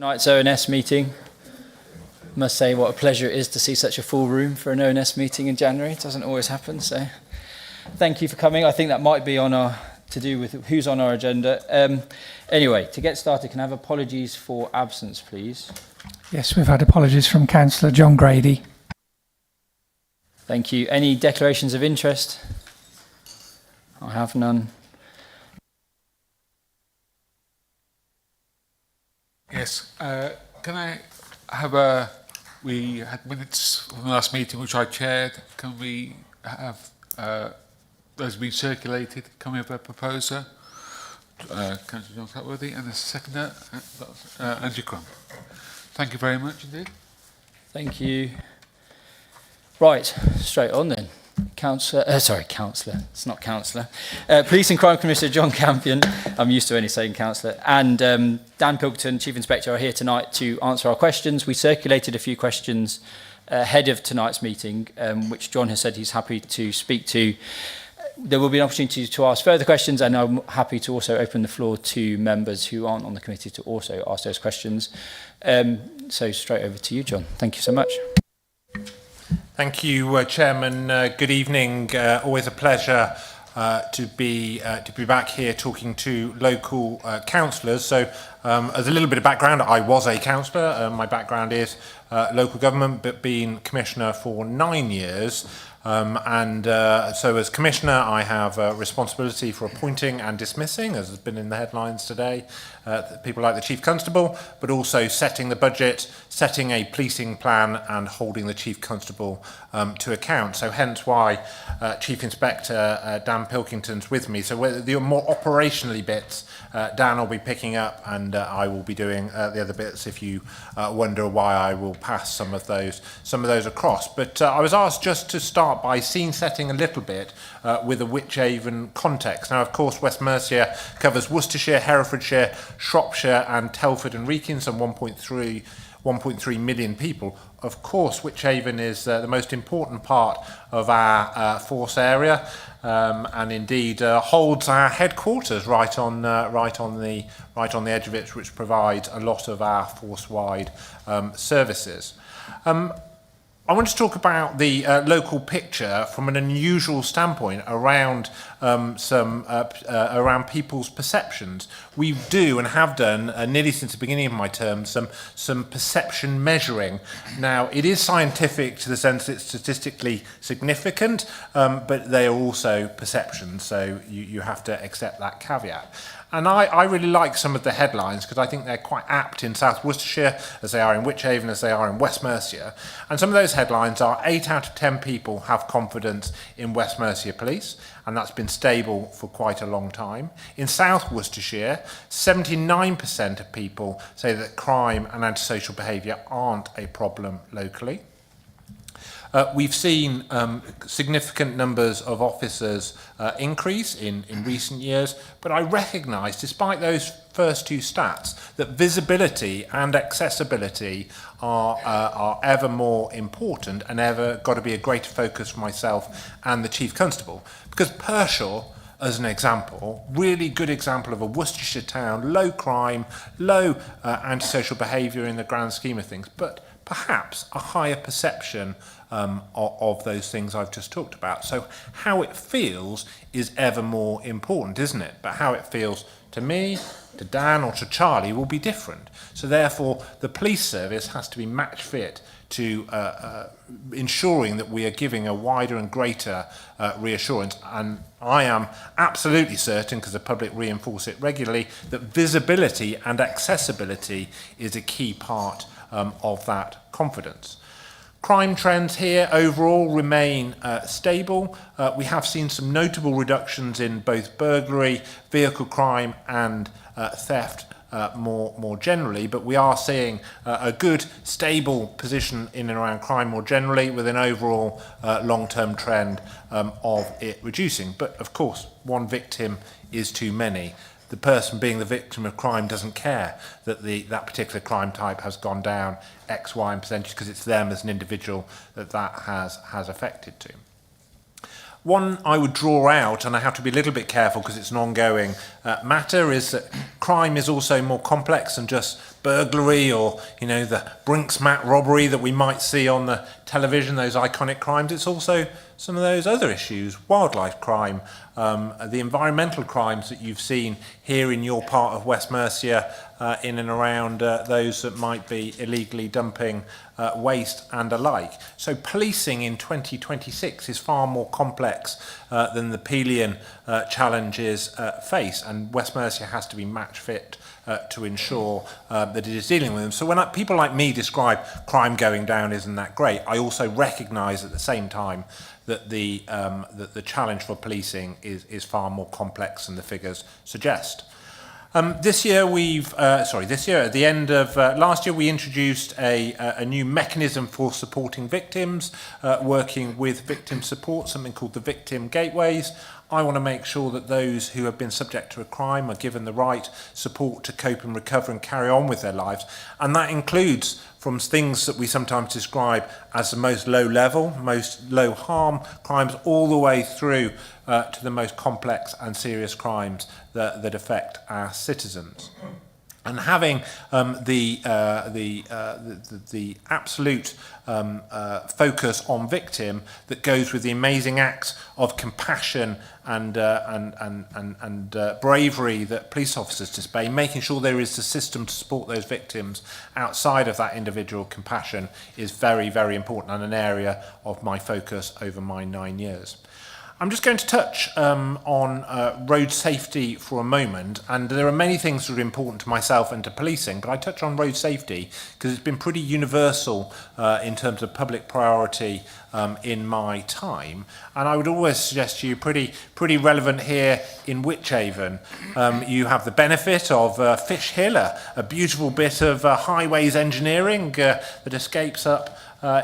Tonight's ONS meeting. Must say what a pleasure it is to see such a full room for an ONS meeting in January. It doesn't always happen, so thank you for coming. I think that might be on our to do with who's on our agenda. Anyway, to get started, can I have apologies for absence, please? Yes, we've had apologies from Councillor John Grady. Thank you. Any declarations of interest? I have none. Yes. Can I have we had minutes from the last meeting which I chaired. Can we have those being circulated? Can we have a proposer? Councillor John Cutworthy and a seconder, Andrew Crumb. Thank you very much indeed. Thank you. Right, straight on then. Councillor, it's not Councillor. Police and Crime Commissioner John Campion, I'm used to only saying Councillor, and Dan Pilkington, Chief Inspector, are here tonight to answer our questions. We circulated a few questions ahead of tonight's meeting, which John has said he's happy to speak to. There will be an opportunity to ask further questions, and I'm happy to also open the floor to members who aren't on the committee to also ask those questions. So straight over to you, John. Thank you so much. Thank you, Chairman. Good evening. Always a pleasure to be back here talking to local councillors. So, as a little bit of background, I was a councillor. My background is local government, but being commissioner for 9 years. So as Commissioner, I have responsibility for appointing and dismissing, as has been in the headlines today, people like the Chief Constable, but also setting the budget, setting a policing plan and holding the Chief Constable to account. So hence why Chief Inspector Dan Pilkington's with me. So the more operationally bits, Dan will be picking up and I will be doing the other bits if you wonder why I will pass some of those across. But I was asked just to start by scene setting a little bit with a Wychavon context. Now, of course, West Mercia covers Worcestershire, Herefordshire, Shropshire and Telford and Wrekin, some 1.3 million people. Of course, Wychavon is the most important part of our force area, and indeed holds our headquarters right on the edge of it, which provides a lot of our force-wide services. I want to talk about the local picture from an unusual standpoint around around people's perceptions. We do and have done nearly since the beginning of my term some perception measuring. Now, it is scientific to the sense it's statistically significant, but they are also perceptions, so you have to accept that caveat. And I really like some of the headlines because I think they're quite apt in South Worcestershire, as they are in Wychavon, as they are in West Mercia. And some of those headlines are 8 out of 10 people have confidence in West Mercia Police, and that's been stable for quite a long time. In South Worcestershire, 79% of people say that crime and antisocial behaviour aren't a problem locally. We've seen significant numbers of officers increase in recent years, but I recognise, despite those first two stats, that visibility and accessibility are ever more important and ever got to be a greater focus for myself and the Chief Constable. Because Pershore, as an example, really good example of a Worcestershire town, low crime, low antisocial behaviour in the grand scheme of things, but perhaps a higher perception of those things I've just talked about. So how it feels is ever more important, isn't it? But how it feels to me, to Dan or to Charlie will be different. So therefore, the police service has to be match fit to ensuring that we are giving a wider and greater reassurance. And I am absolutely certain, because the public reinforce it regularly, that visibility and accessibility is a key part of that confidence. Crime trends here overall remain stable. We have seen some notable reductions in both burglary, vehicle crime and theft more generally, but we are seeing a good stable position in and around crime more generally, with an overall long-term trend of it reducing. But of course, one victim is too many. The person being the victim of crime doesn't care that that particular crime type has gone down X, Y, and percentage, because it's them as an individual that has affected to. One I would draw out, and I have to be a little bit careful because it's an ongoing matter, is that crime is also more complex than just burglary or, the Brinks-Mat robbery that we might see on the television, those iconic crimes. It's also some of those other issues, wildlife crime, the environmental crimes that you've seen here in your part of West Mercia, in and around those that might be illegally dumping waste and alike. So policing in 2026 is far more complex than the Pelion challenges face, and West Mercia has to be match fit to ensure that it is dealing with them. So when people like me describe crime going down isn't that great, I also recognise at the same time that the challenge for policing is far more complex than the figures suggest. This year, at the end of last year, we introduced a new mechanism for supporting victims, working with victim support, something called the Victim Gateways. I want to make sure that those who have been subject to a crime are given the right support to cope and recover and carry on with their lives. And that includes from things that we sometimes describe as the most low level, most low harm crimes, all the way through to the most complex and serious crimes that affect our citizens. And having the absolute focus on victim that goes with the amazing acts of compassion and bravery that police officers display, making sure there is a system to support those victims outside of that individual compassion is very, very important and an area of my focus over my 9 years. I'm just going to touch on road safety for a moment, and there are many things that are important to myself and to policing, but I touch on road safety because it's been pretty universal in terms of public priority in my time, and I would always suggest to you pretty relevant here in Wychavon. You have the benefit of Fish Hill, a beautiful bit of highways engineering that escapes up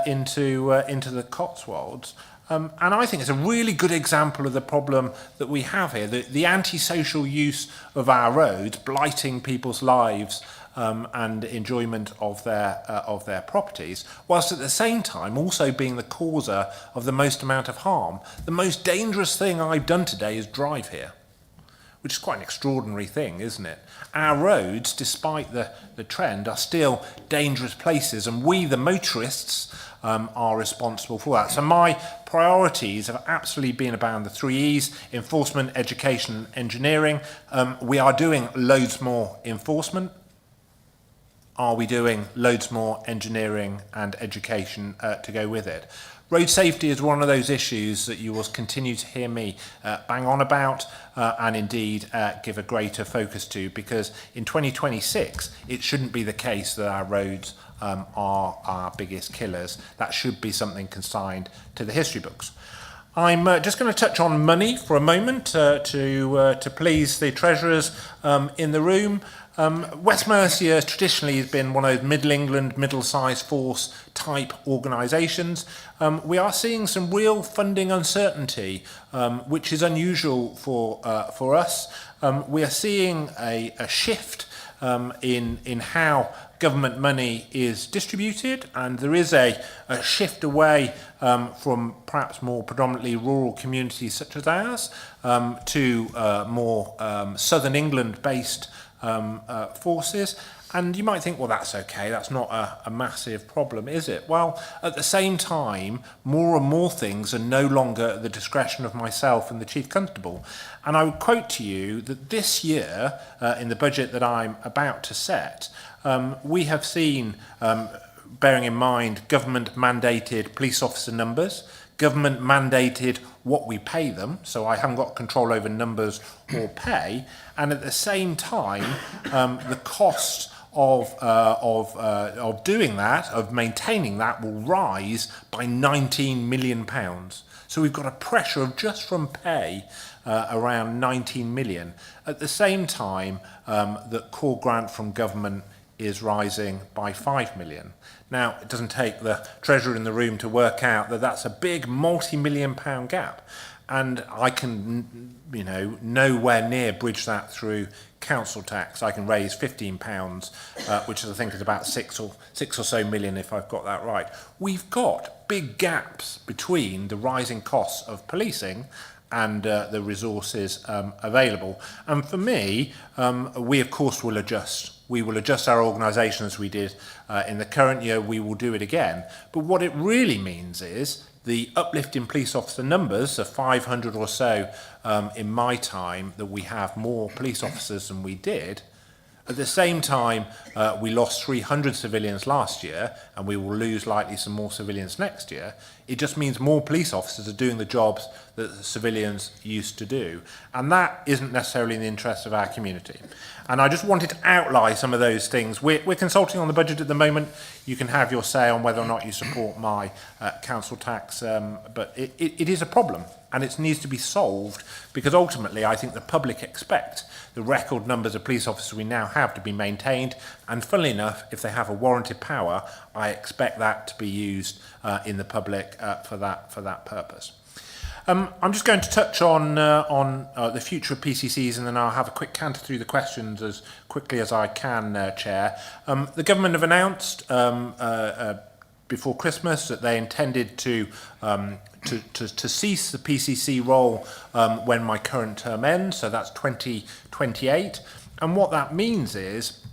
into the Cotswolds. And I think it's a really good example of the problem that we have here, the antisocial use of our roads, blighting people's lives and enjoyment of their properties, whilst at the same time also being the causer of the most amount of harm. The most dangerous thing I've done today is drive here, which is quite an extraordinary thing, isn't it? Our roads, despite the trend, are still dangerous places, and we, the motorists, are responsible for that. So my priorities have absolutely been about the 3 E's: enforcement, education, and engineering. We are doing loads more enforcement. Are we doing loads more engineering and education to go with it? Road safety is one of those issues that you will continue to hear me bang on about and indeed give a greater focus to, because in 2026 it shouldn't be the case that our roads are our biggest killers. That should be something consigned to the history books. I'm just going to touch on money for a moment to please the treasurers in the room. West Mercia traditionally has been one of those Middle England, middle-sized force type organisations. We are seeing some real funding uncertainty, which is unusual for us. We are seeing a shift in how government money is distributed, and there is a shift away from perhaps more predominantly rural communities such as ours to more southern England-based forces. And you might think, well, that's okay, that's not a massive problem, is it? Well, at the same time, more and more things are no longer at the discretion of myself and the Chief Constable. And I would quote to you that this year, in the budget that I'm about to set, we have seen, bearing in mind government-mandated police officer numbers, government-mandated what we pay them, so I haven't got control over numbers or pay, and at the same time, the cost of doing that, of maintaining that, will rise by £19 million. So we've got a pressure of just from pay around 19 million. At the same time, the core grant from government is rising by 5 million. Now, it doesn't take the treasurer in the room to work out that that's a big multi-million pound gap. And I can, nowhere near bridge that through council tax, I can raise £15, which I think is about six or so million, if I've got that right. We've got big gaps between the rising costs of policing and the resources available. And for me, we of course will adjust. We will adjust our organisation as we did in the current year. We will do it again. But what it really means is the uplift in police officer numbers, of 500 or so in my time, that we have more police officers than we did. At the same time, we lost 300 civilians last year, and we will lose likely some more civilians next year. It just means more police officers are doing the jobs that the civilians used to do. And that isn't necessarily in the interest of our community. And I just wanted to outline some of those things. We're consulting on the budget at the moment. You can have your say on whether or not you support my council tax, but it is a problem, and it needs to be solved, because ultimately I think the public expect the record numbers of police officers we now have to be maintained, and funnily enough, if they have a warranted power, I expect that to be used in the public for that purpose. I'm just going to touch on the future of PCCs, and then I'll have a quick canter through the questions as quickly as I can, Chair. The government have announced before Christmas that they intended to cease the PCC role when my current term ends, so that's 2028. And what that means is,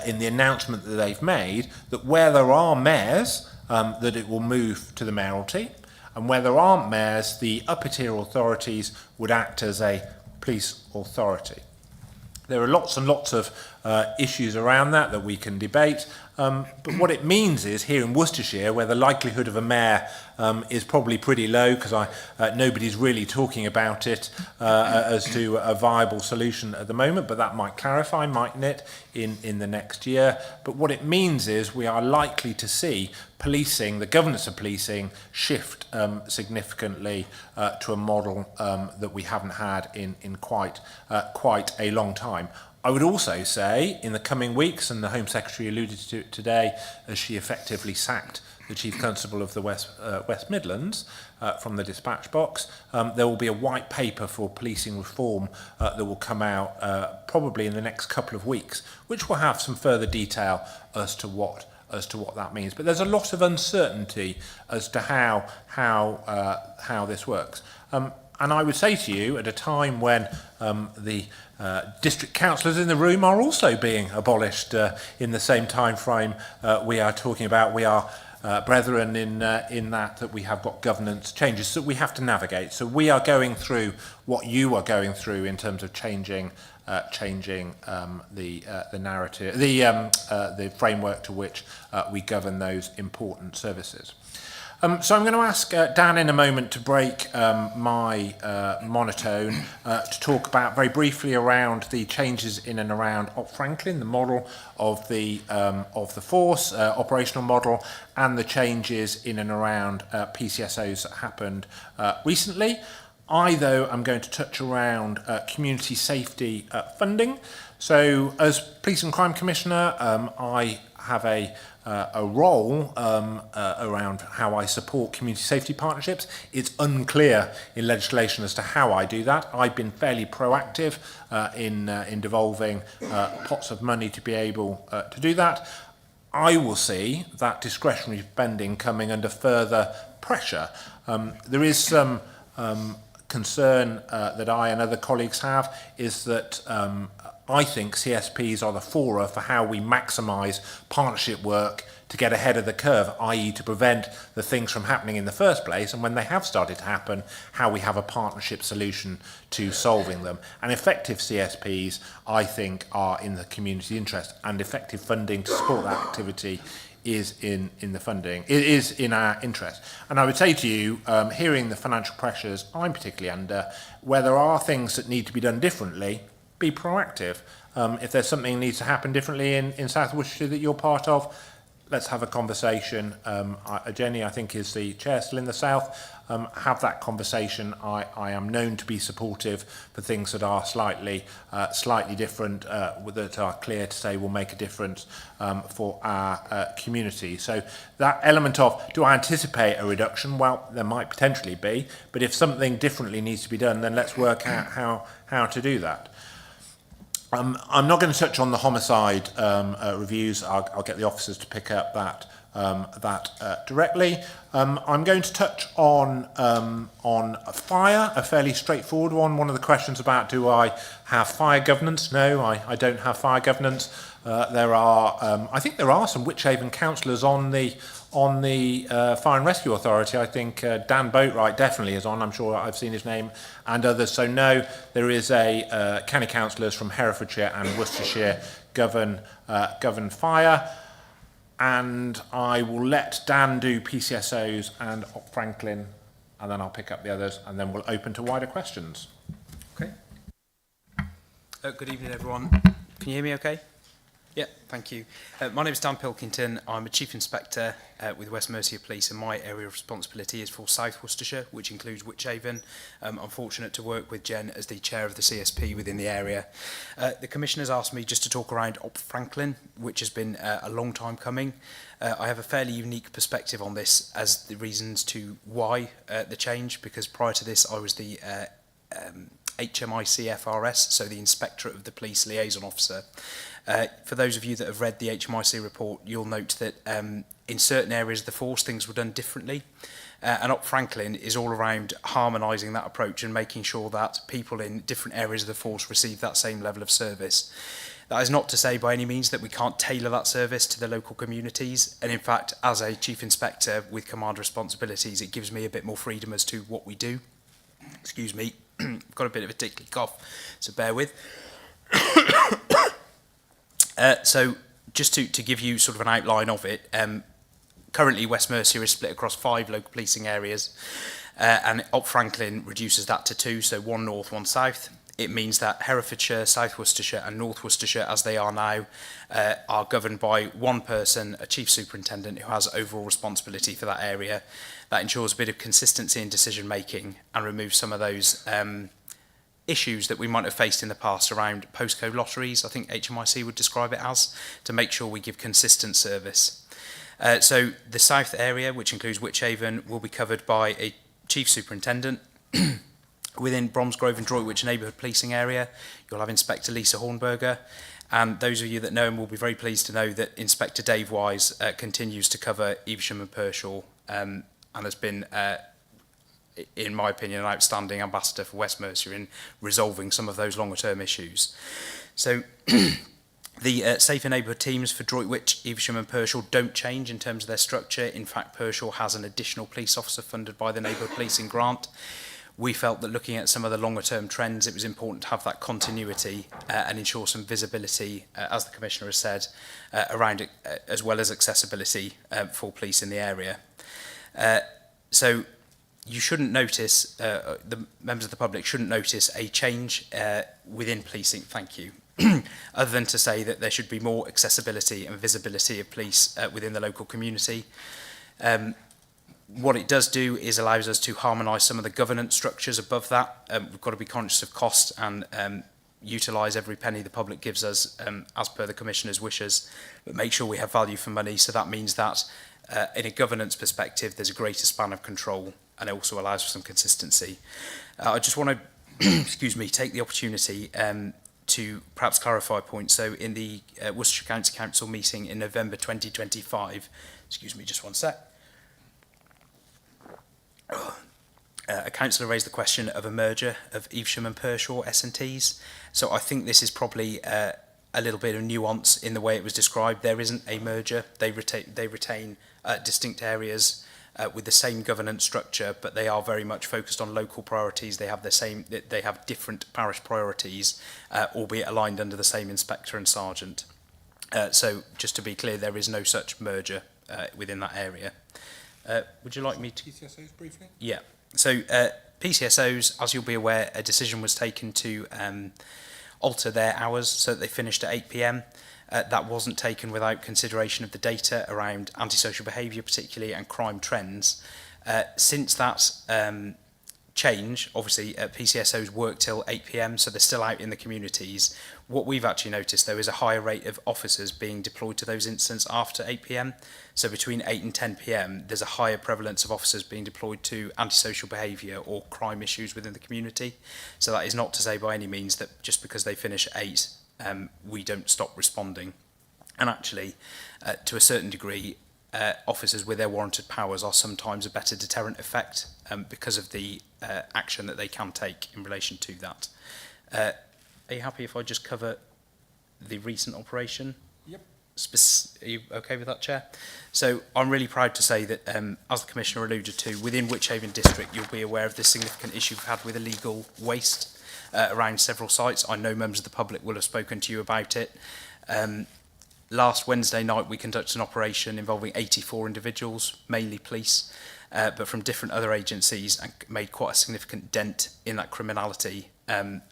in the announcement that they've made, that where there are mayors, that it will move to the mayoralty. And where there aren't mayors, the upper tier authorities would act as a police authority. There are lots and lots of issues around that we can debate. But what it means is, here in Worcestershire, where the likelihood of a mayor is probably pretty low, because nobody's really talking about it as to a viable solution at the moment, but that might clarify, mightn't it, in the next year. But what it means is we are likely to see policing, the governance of policing, shift significantly to a model that we haven't had in quite a long time. I would also say, in the coming weeks, and the Home Secretary alluded to it today, as she effectively sacked the Chief Constable of the West Midlands from the dispatch box, there will be a white paper for policing reform that will come out probably in the next couple of weeks, which will have some further detail as to what that means. But there's a lot of uncertainty as to how this works. And I would say to you, at a time when the district councillors in the room are also being abolished in the same time frame we are talking about, we are brethren in that we have got governance changes that we have to navigate. So we are going through what you are going through in terms of changing the narrative, the framework to which we govern those important services. So I'm going to ask Dan in a moment to break my monotone to talk about very briefly around the changes in and around Op Franklin, the model of the force, operational model, and the changes in and around PCSOs that happened recently. Though, I'm going to touch around community safety funding. So as Police and Crime Commissioner, I have a role around how I support community safety partnerships. It's unclear in legislation as to how I do that. I've been fairly proactive in devolving pots of money to be able to do that. I will see that discretionary spending coming under further pressure. There is some concern that I and other colleagues have, is that I think CSPs are the fora for how we maximise partnership work to get ahead of the curve, i.e. to prevent the things from happening in the first place, and when they have started to happen, how we have a partnership solution to solving them. And effective CSPs, I think, are in the community interest, and effective funding to support that activity is in the funding. It is in our interest. And I would say to you, hearing the financial pressures I'm particularly under, where there are things that need to be done differently, be proactive. If there's something that needs to happen differently in South Worcestershire that you're part of, let's have a conversation. Jenny, I think, is the chair still in the South. Have that conversation. I am known to be supportive for things that are slightly different, that are clear to say will make a difference for our community. So that element of, do I anticipate a reduction? Well, there might potentially be, but if something differently needs to be done, then let's work out how to do that. I'm not going to touch on the homicide reviews. I'll get the officers to pick up that directly. I'm going to touch on fire, a fairly straightforward one. One of the questions about, do I have fire governance? No, I don't have fire governance. I think there are some Wychavon councillors on the Fire and Rescue Authority. I think Dan Boatwright definitely is on. I'm sure I've seen his name, and others. So no, there is a county councillors from Herefordshire and Worcestershire govern fire, and I will let Dan do PCSOs and Op Franklin, and then I'll pick up the others, and then we'll open to wider questions. Okay. Good evening, everyone. Can you hear me okay? Yeah, thank you. My name is Dan Pilkington. I'm a Chief Inspector with West Mercia Police, and my area of responsibility is for South Worcestershire, which includes Wychavon. I'm fortunate to work with Jen as the chair of the CSP within the area. The Commissioner's asked me just to talk around Op Franklin, which has been a long time coming. I have a fairly unique perspective on this as the reasons to why the change, because prior to this I was the HMIC FRS, so the Inspectorate of the Police Liaison Officer. For those of you that have read the HMIC report, you'll note that in certain areas of the force things were done differently. And Op Franklin is all around harmonising that approach and making sure that people in different areas of the force receive that same level of service. That is not to say by any means that we can't tailor that service to the local communities. And in fact, as a Chief Inspector with command responsibilities, it gives me a bit more freedom as to what we do. Excuse me, I've got a bit of a tickly cough, so bear with. So just to give you sort of an outline of it, currently West Mercia is split across 5 local policing areas, and Op Franklin reduces that to 2, so 1 north, 1 south. It means that Herefordshire, South Worcestershire and North Worcestershire, as they are now, are governed by one person, a chief superintendent, who has overall responsibility for that area. That ensures a bit of consistency in decision making and removes some of those issues that we might have faced in the past around postcode lotteries, I think HMIC would describe it as, to make sure we give consistent service. So the south area, which includes Wychavon, will be covered by a chief superintendent. Within Bromsgrove and Droitwich neighbourhood policing area, you'll have Inspector Lisa Hornberger, and those of you that know him will be very pleased to know that Inspector Dave Wise continues to cover Evesham and Pershore, and has been in my opinion, an outstanding ambassador for West Mercia in resolving some of those longer term issues. So the safer neighbourhood teams for Droitwich, Evesham and Pershore don't change in terms of their structure. In fact, Pershore has an additional police officer funded by the neighbourhood policing grant. We felt that looking at some of the longer term trends, it was important to have that continuity and ensure some visibility, as the Commissioner has said, around it, as well as accessibility for police in the area. So you shouldn't notice, the members of the public shouldn't notice a change within policing, thank you, other than to say that there should be more accessibility and visibility of police within the local community. What it does do is allows us to harmonise some of the governance structures above that. We've got to be conscious of cost and utilise every penny the public gives us as per the Commissioner's wishes, but make sure we have value for money. So that means that in a governance perspective, there's a greater span of control, and it also allows for some consistency. I just want to, excuse me, take the opportunity to perhaps clarify a point. So in the Worcestershire County Council meeting in November 2025, excuse me, just one sec, a councillor raised the question of a merger of Evesham and Pershore S&Ts. So I think this is probably a little bit of nuance in the way it was described. There isn't a merger. They retain distinct areas with the same governance structure, but they are very much focused on local priorities. They have different parish priorities, albeit aligned under the same inspector and sergeant. So just to be clear, there is no such merger within that area. Would you like me to... PCSOs briefly? Yeah. So PCSOs, as you'll be aware, a decision was taken to alter their hours so that they finished at 8 p.m. That wasn't taken without consideration of the data around antisocial behaviour particularly and crime trends. Since that change, obviously PCSOs work till 8 p.m, so they're still out in the communities. What we've actually noticed though is a higher rate of officers being deployed to those incidents after 8 p.m. So between 8 and 10 p.m, there's a higher prevalence of officers being deployed to antisocial behaviour or crime issues within the community. So that is not to say by any means that just because they finish at 8 we don't stop responding. And actually, to a certain degree, officers with their warranted powers are sometimes a better deterrent effect because of the action that they can take in relation to that. Are you happy if I just cover the recent operation? Yep. Are you okay with that, Chair? So I'm really proud to say that, as the Commissioner alluded to, within Wychavon District, you'll be aware of the significant issue we've had with illegal waste around several sites. I know members of the public will have spoken to you about it. Last Wednesday night, we conducted an operation involving 84 individuals, mainly police, but from different other agencies, and made quite a significant dent in that criminality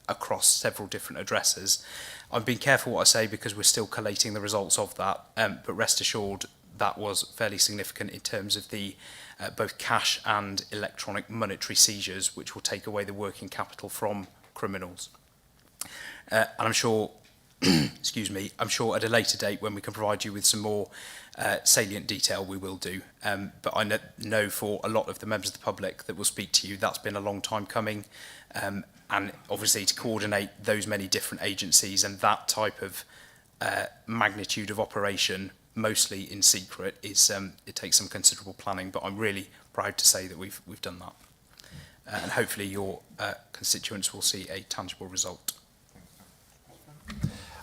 across several different addresses. I've been careful what I say because we're still collating the results of that, but rest assured that was fairly significant in terms of the both cash and electronic monetary seizures, which will take away the working capital from criminals. And I'm sure, excuse me, I'm sure at a later date when we can provide you with some more salient detail, we will do. But I know for a lot of the members of the public that will speak to you, that's been a long time coming. And obviously to coordinate those many different agencies and that type of magnitude of operation, mostly in secret, is it takes some considerable planning. But I'm really proud to say that we've done that, and hopefully your constituents will see a tangible result.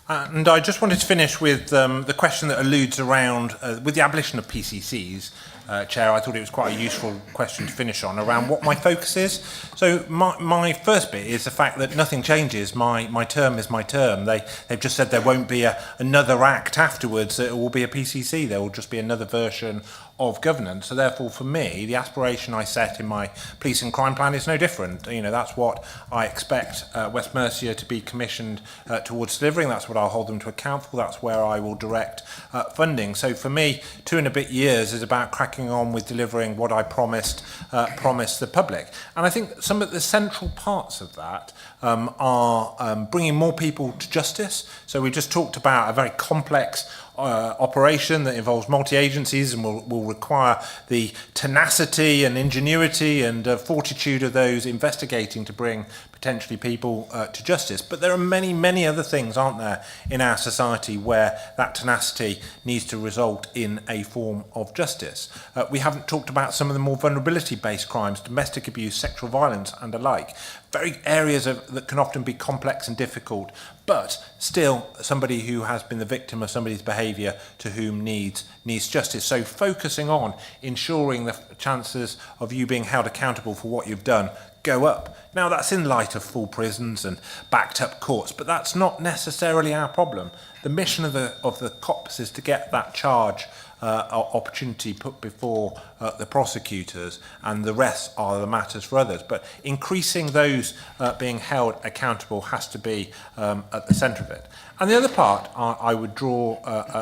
And I just wanted to finish with the question that alludes around, with the abolition of PCCs, Chair, I thought it was quite a useful question to finish on, around what my focus is. So my first bit is the fact that nothing changes. My term is my term. They've just said there won't be another act afterwards. It will be a PCC. There will just be another version of governance. So therefore, for me, the aspiration I set in my police and crime plan is no different. You know, that's what I expect West Mercia to be commissioned towards delivering. That's what I'll hold them to account for. That's where I will direct funding. So for me, 2 and a bit years is about cracking on with delivering what I promised the public. And I think some of the central parts of that are bringing more people to justice. So we just talked about a very complex operation that involves multi-agencies and will require the tenacity and ingenuity and fortitude of those investigating to bring potentially people to justice. But there are many, many other things, aren't there, in our society where that tenacity needs to result in a form of justice. We haven't talked about some of the more vulnerability-based crimes, domestic abuse, sexual violence and the like. Very areas that can often be complex and difficult, but still somebody who has been the victim of somebody's behaviour to whom needs justice. So focusing on ensuring the chances of you being held accountable for what you've done go up. Now that's in light of full prisons and backed up courts, but that's not necessarily our problem. The mission of the cops is to get that charge opportunity put before the prosecutors, and the rest are the matters for others. But increasing those being held accountable has to be at the centre of it. And the other part I would draw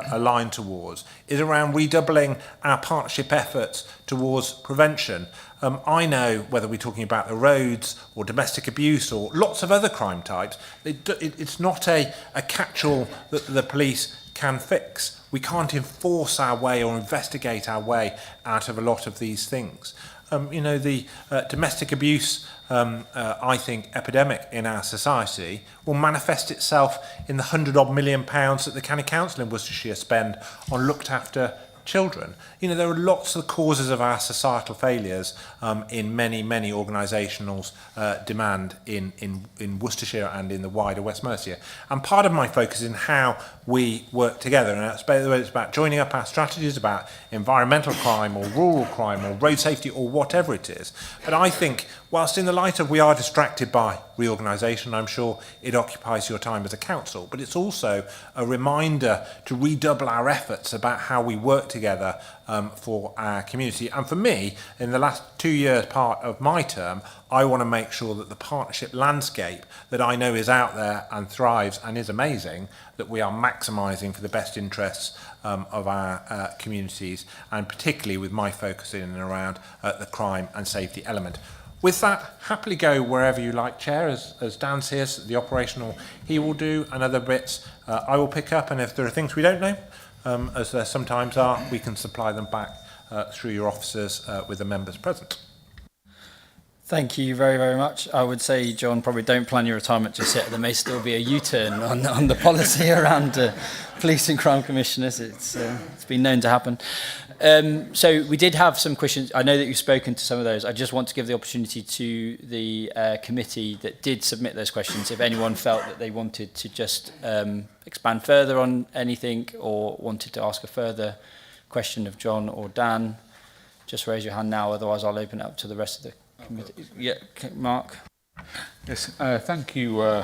a line towards is around redoubling our partnership efforts towards prevention. I know, whether we're talking about the roads or domestic abuse or lots of other crime types, it's not a catch-all that the police can fix. We can't enforce our way or investigate our way out of a lot of these things. You know, the domestic abuse, I think, epidemic in our society will manifest itself in the £100-odd million that the County Council in Worcestershire spend on looked after children. You know, there are lots of causes of our societal failures in many, many organisational demand in Worcestershire and in the wider West Mercia. And part of my focus is in how we work together. And it's about joining up our strategies about environmental crime or rural crime or road safety or whatever it is. But I think, whilst in the light of we are distracted by reorganisation, I'm sure it occupies your time as a council, but it's also a reminder to redouble our efforts about how we work together for our community. And for me, in the last 2 years part of my term, I want to make sure that the partnership landscape that I know is out there and thrives and is amazing, that we are maximising for the best interests of our communities, and particularly with my focus in and around the crime and safety element. With that, happily go wherever you like, Chair, as Dan's here, so the operational he will do, and other bits I will pick up, and if there are things we don't know, as there sometimes are, we can supply them back through your officers with the members present. Thank you very, very much. I would say, John, probably don't plan your retirement just yet. There may still be a U-turn on the policy around police and crime commissioners. It's been known to happen. So we did have some questions. I know that you've spoken to some of those. I just want to give the opportunity to the committee that did submit those questions. If anyone felt that they wanted to just expand further on anything or wanted to ask a further question of John or Dan, just raise your hand now. Otherwise, I'll open it up to the rest of the committee. Yeah, Mark. Yes, thank you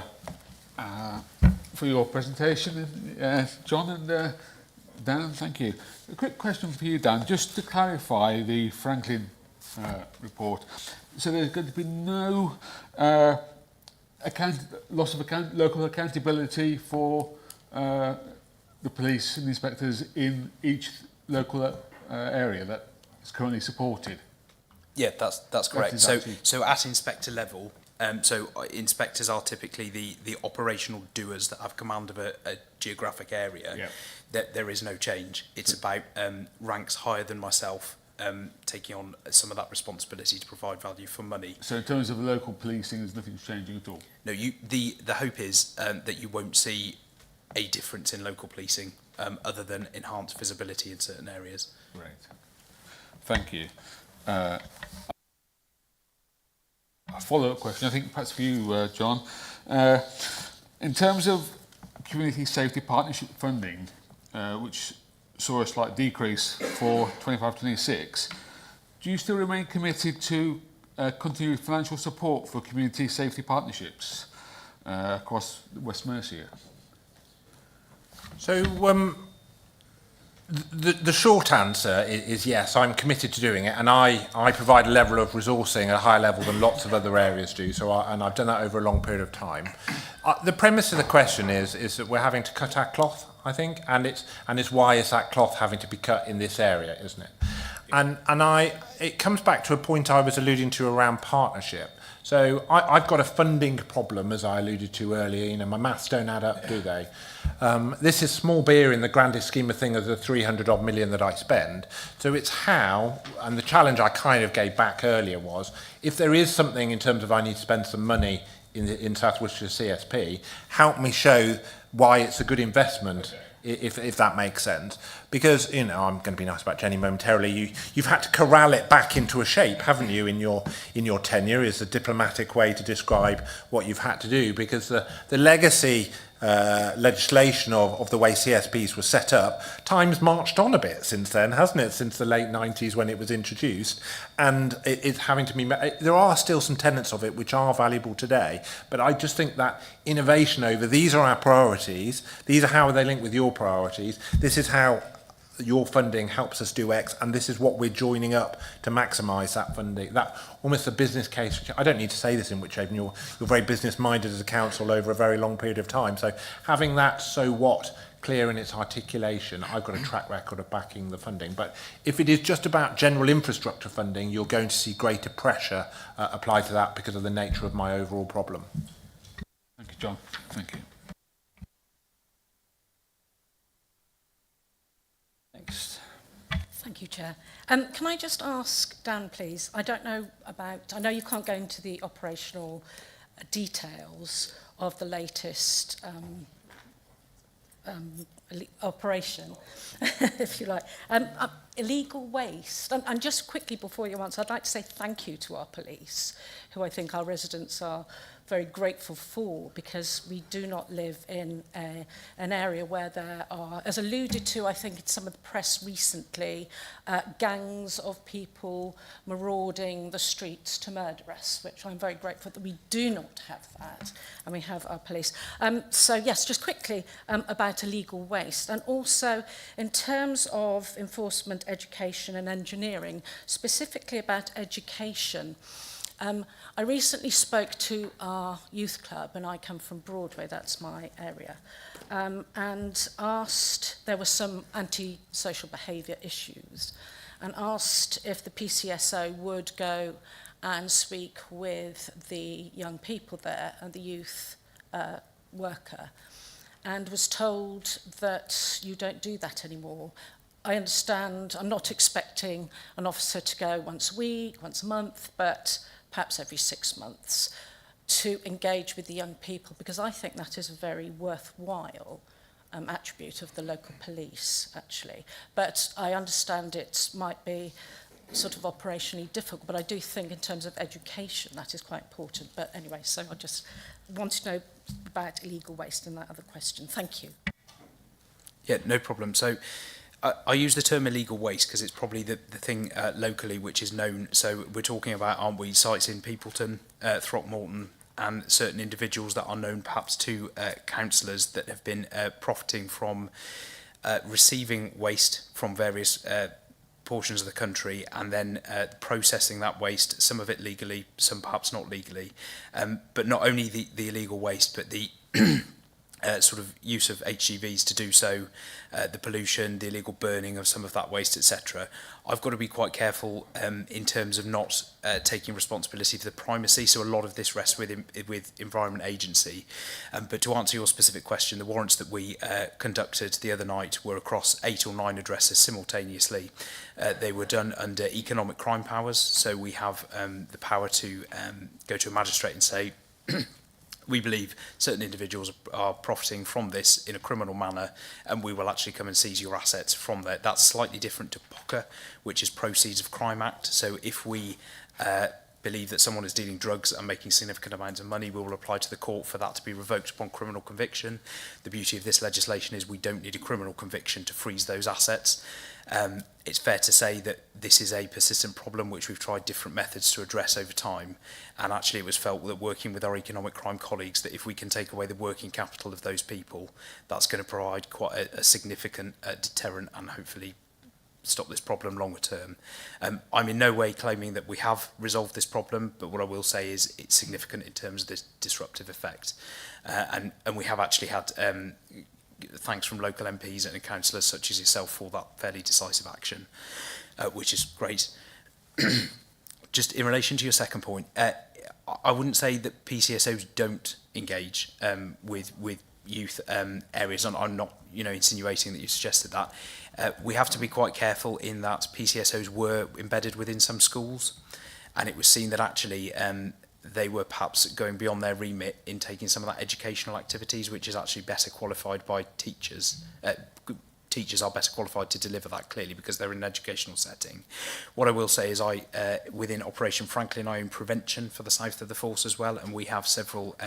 for your presentation, John and Dan. Thank you. A quick question for you, Dan, just to clarify the Franklin report. So there's going to be no loss of local accountability for the police and inspectors in each local area that is currently supported. Yeah, that's correct. Exactly. So at inspector level, inspectors are typically the operational doers that have command of a geographic area. Yeah. There is no change. It's about ranks higher than myself taking on some of that responsibility to provide value for money. So in terms of local policing, there's nothing changing at all? No, the hope is that you won't see a difference in local policing other than enhanced visibility in certain areas. Great. Thank you. A follow-up question, I think perhaps for you, John. In terms of community safety partnership funding, which saw a slight decrease for 25-26, do you still remain committed to continued financial support for community safety partnerships across West Mercia? So the short answer is yes, I'm committed to doing it, and I provide a level of resourcing at a higher level than lots of other areas do. And I've done that over a long period of time. The premise of the question is that we're having to cut our cloth, I think, and it's why is that cloth having to be cut in this area, isn't it? And it comes back to a point I was alluding to around partnership. So I've got a funding problem, as I alluded to earlier. You know, my maths don't add up, do they? This is small beer in the grandest scheme of things of the 300 odd million that I spend. So it's how, and the challenge I kind of gave back earlier was, if there is something in terms of I need to spend some money in South Worcestershire CSP, help me show why it's a good investment. If that makes sense. Because, you know, I'm going to be nice about Jenny momentarily, you've had to corral it back into a shape, haven't you, in your tenure, is a diplomatic way to describe what you've had to do, because the legacy legislation of the way CSPs were set up, time's marched on a bit since then, hasn't it, since the late 90s when it was introduced, and it's having to be, there are still some tenets of it which are valuable today, but I just think that innovation over, these are our priorities, these are how they link with your priorities, this is how your funding helps us do X, and this is what we're joining up to maximise that funding. That almost a business case. Which I don't need to say this in Wychavon. You're very business minded as a council over a very long period of time. So having that so what clear in its articulation, I've got a track record of backing the funding. But if it is just about general infrastructure funding, you're going to see greater pressure applied to that because of the nature of my overall problem. Thank you, John. Thank you. Thank you, Chair. Can I just ask Dan, please? I know you can't go into the operational details of the latest operation, if you like. Illegal waste. And just quickly before you answer, I'd like to say thank you to our police, who I think our residents are very grateful for, because we do not live in an area where there are, as alluded to, I think in some of the press recently, gangs of people marauding the streets to murder us, which I'm very grateful that we do not have that, and we have our police. So yes, just quickly about illegal waste, and also in terms of enforcement, education and engineering, specifically about education. I recently spoke to our youth club, and I come from Broadway, that's my area, and asked, there were some anti-social behaviour issues, and asked if the PCSO would go and speak with the young people there and the youth worker, and was told that you don't do that anymore. I understand, I'm not expecting an officer to go once a week, once a month, but perhaps every 6 months, to engage with the young people, because I think that is a very worthwhile attribute of the local police, actually. But I understand it might be sort of operationally difficult, but I do think in terms of education that is quite important. But anyway, so I just want to know about illegal waste and that other question. Thank you. Yeah, no problem. So I use the term illegal waste because it's probably the thing locally which is known. So we're talking about, aren't we, sites in Peopleton, Throckmorton, and certain individuals that are known perhaps to councillors that have been profiting from receiving waste from various portions of the country and then processing that waste, some of it legally, some perhaps not legally. But not only the illegal waste, but the sort of use of HGVs to do so, the pollution, the illegal burning of some of that waste, etc. I've got to be quite careful in terms of not taking responsibility for the primacy. So a lot of this rests with Environment Agency. But to answer your specific question, the warrants that we conducted the other night were across 8 or 9 addresses simultaneously. They were done under economic crime powers. So we have the power to go to a magistrate and say, we believe certain individuals are profiting from this in a criminal manner, and we will actually come and seize your assets from there. That's slightly different to POCA, which is Proceeds of Crime Act. So if we believe that someone is dealing drugs and making significant amounts of money, we will apply to the court for that to be revoked upon criminal conviction. The beauty of this legislation is we don't need a criminal conviction to freeze those assets. It's fair to say that this is a persistent problem which we've tried different methods to address over time, and actually it was felt that working with our economic crime colleagues that if we can take away the working capital of those people, that's going to provide quite a significant deterrent and hopefully stop this problem longer term. I'm in no way claiming that we have resolved this problem, but what I will say is it's significant in terms of this disruptive effect, and we have actually had thanks from local MPs and councillors such as yourself for that fairly decisive action, which is great. Just in relation to your second point, I wouldn't say that PCSOs don't engage with youth areas, and I'm not insinuating that you suggested that. We have to be quite careful in that PCSOs were embedded within some schools, and it was seen that actually they were perhaps going beyond their remit in taking some of that educational activities, which is actually better qualified by teachers. Teachers are better qualified to deliver that clearly because they're in an educational setting. What I will say is within Operation Franklin, I own prevention for the south of the force as well, and we have several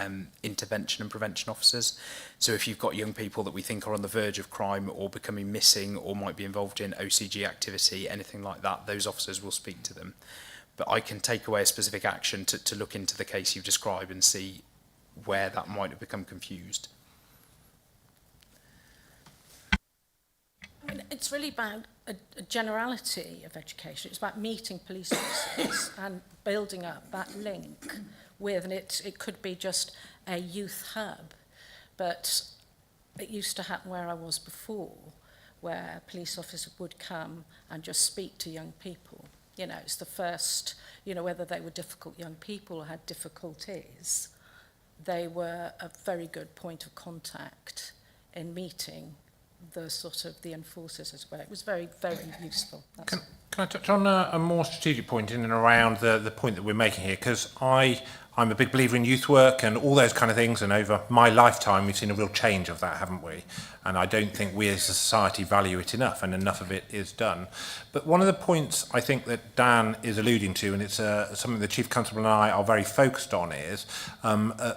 intervention and prevention officers. So if you've got young people that we think are on the verge of crime or becoming missing or might be involved in OCG activity, anything like that, those officers will speak to them. But I can take away a specific action to look into the case you've described and see where that might have become confused. I mean, it's really about a generality of education. It's about meeting police officers and building up that link with, and it could be just a youth hub, but it used to happen where I was before, where a police officer would come and just speak to young people. It's the first, whether they were difficult young people or had difficulties, they were a very good point of contact in meeting the enforcers as well. It was very, very useful. Can I touch on a more strategic point in and around the point that we're making here? Because I'm a big believer in youth work and all those kind of things, and over my lifetime we've seen a real change of that, haven't we? And I don't think we as a society value it enough, and enough of it is done. But one of the points I think that Dan is alluding to, and it's something the Chief Constable and I are very focused on, is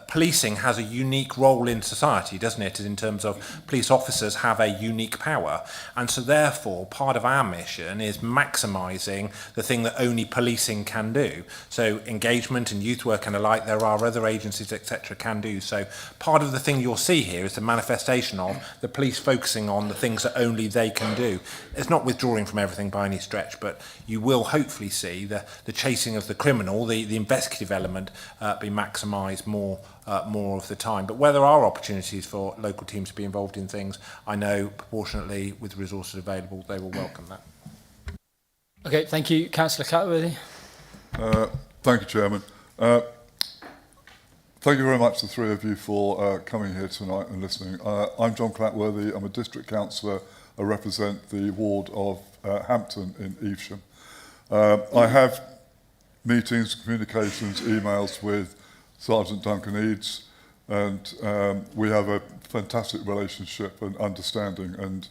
policing has a unique role in society, doesn't it? In terms of police officers have a unique power, and so therefore part of our mission is maximising the thing that only policing can do. So engagement and youth work and the like, there are other agencies, etc., can do. So part of the thing you'll see here is the manifestation of the police focusing on the things that only they can do. It's not withdrawing from everything by any stretch, but you will hopefully see the chasing of the criminal, the investigative element, be maximised more of the time. But where there are opportunities for local teams to be involved in things, I know proportionately with resources available, they will welcome that. Okay, thank you. Councillor Clatworthy. Thank you, Chairman. Thank you very much, the three of you, for coming here tonight and listening. I'm John Clatworthy. I'm a district councillor. I represent the ward of Hampton in Evesham. I have meetings, communications, emails with Sergeant Duncan Eads, and we have a fantastic relationship and understanding, and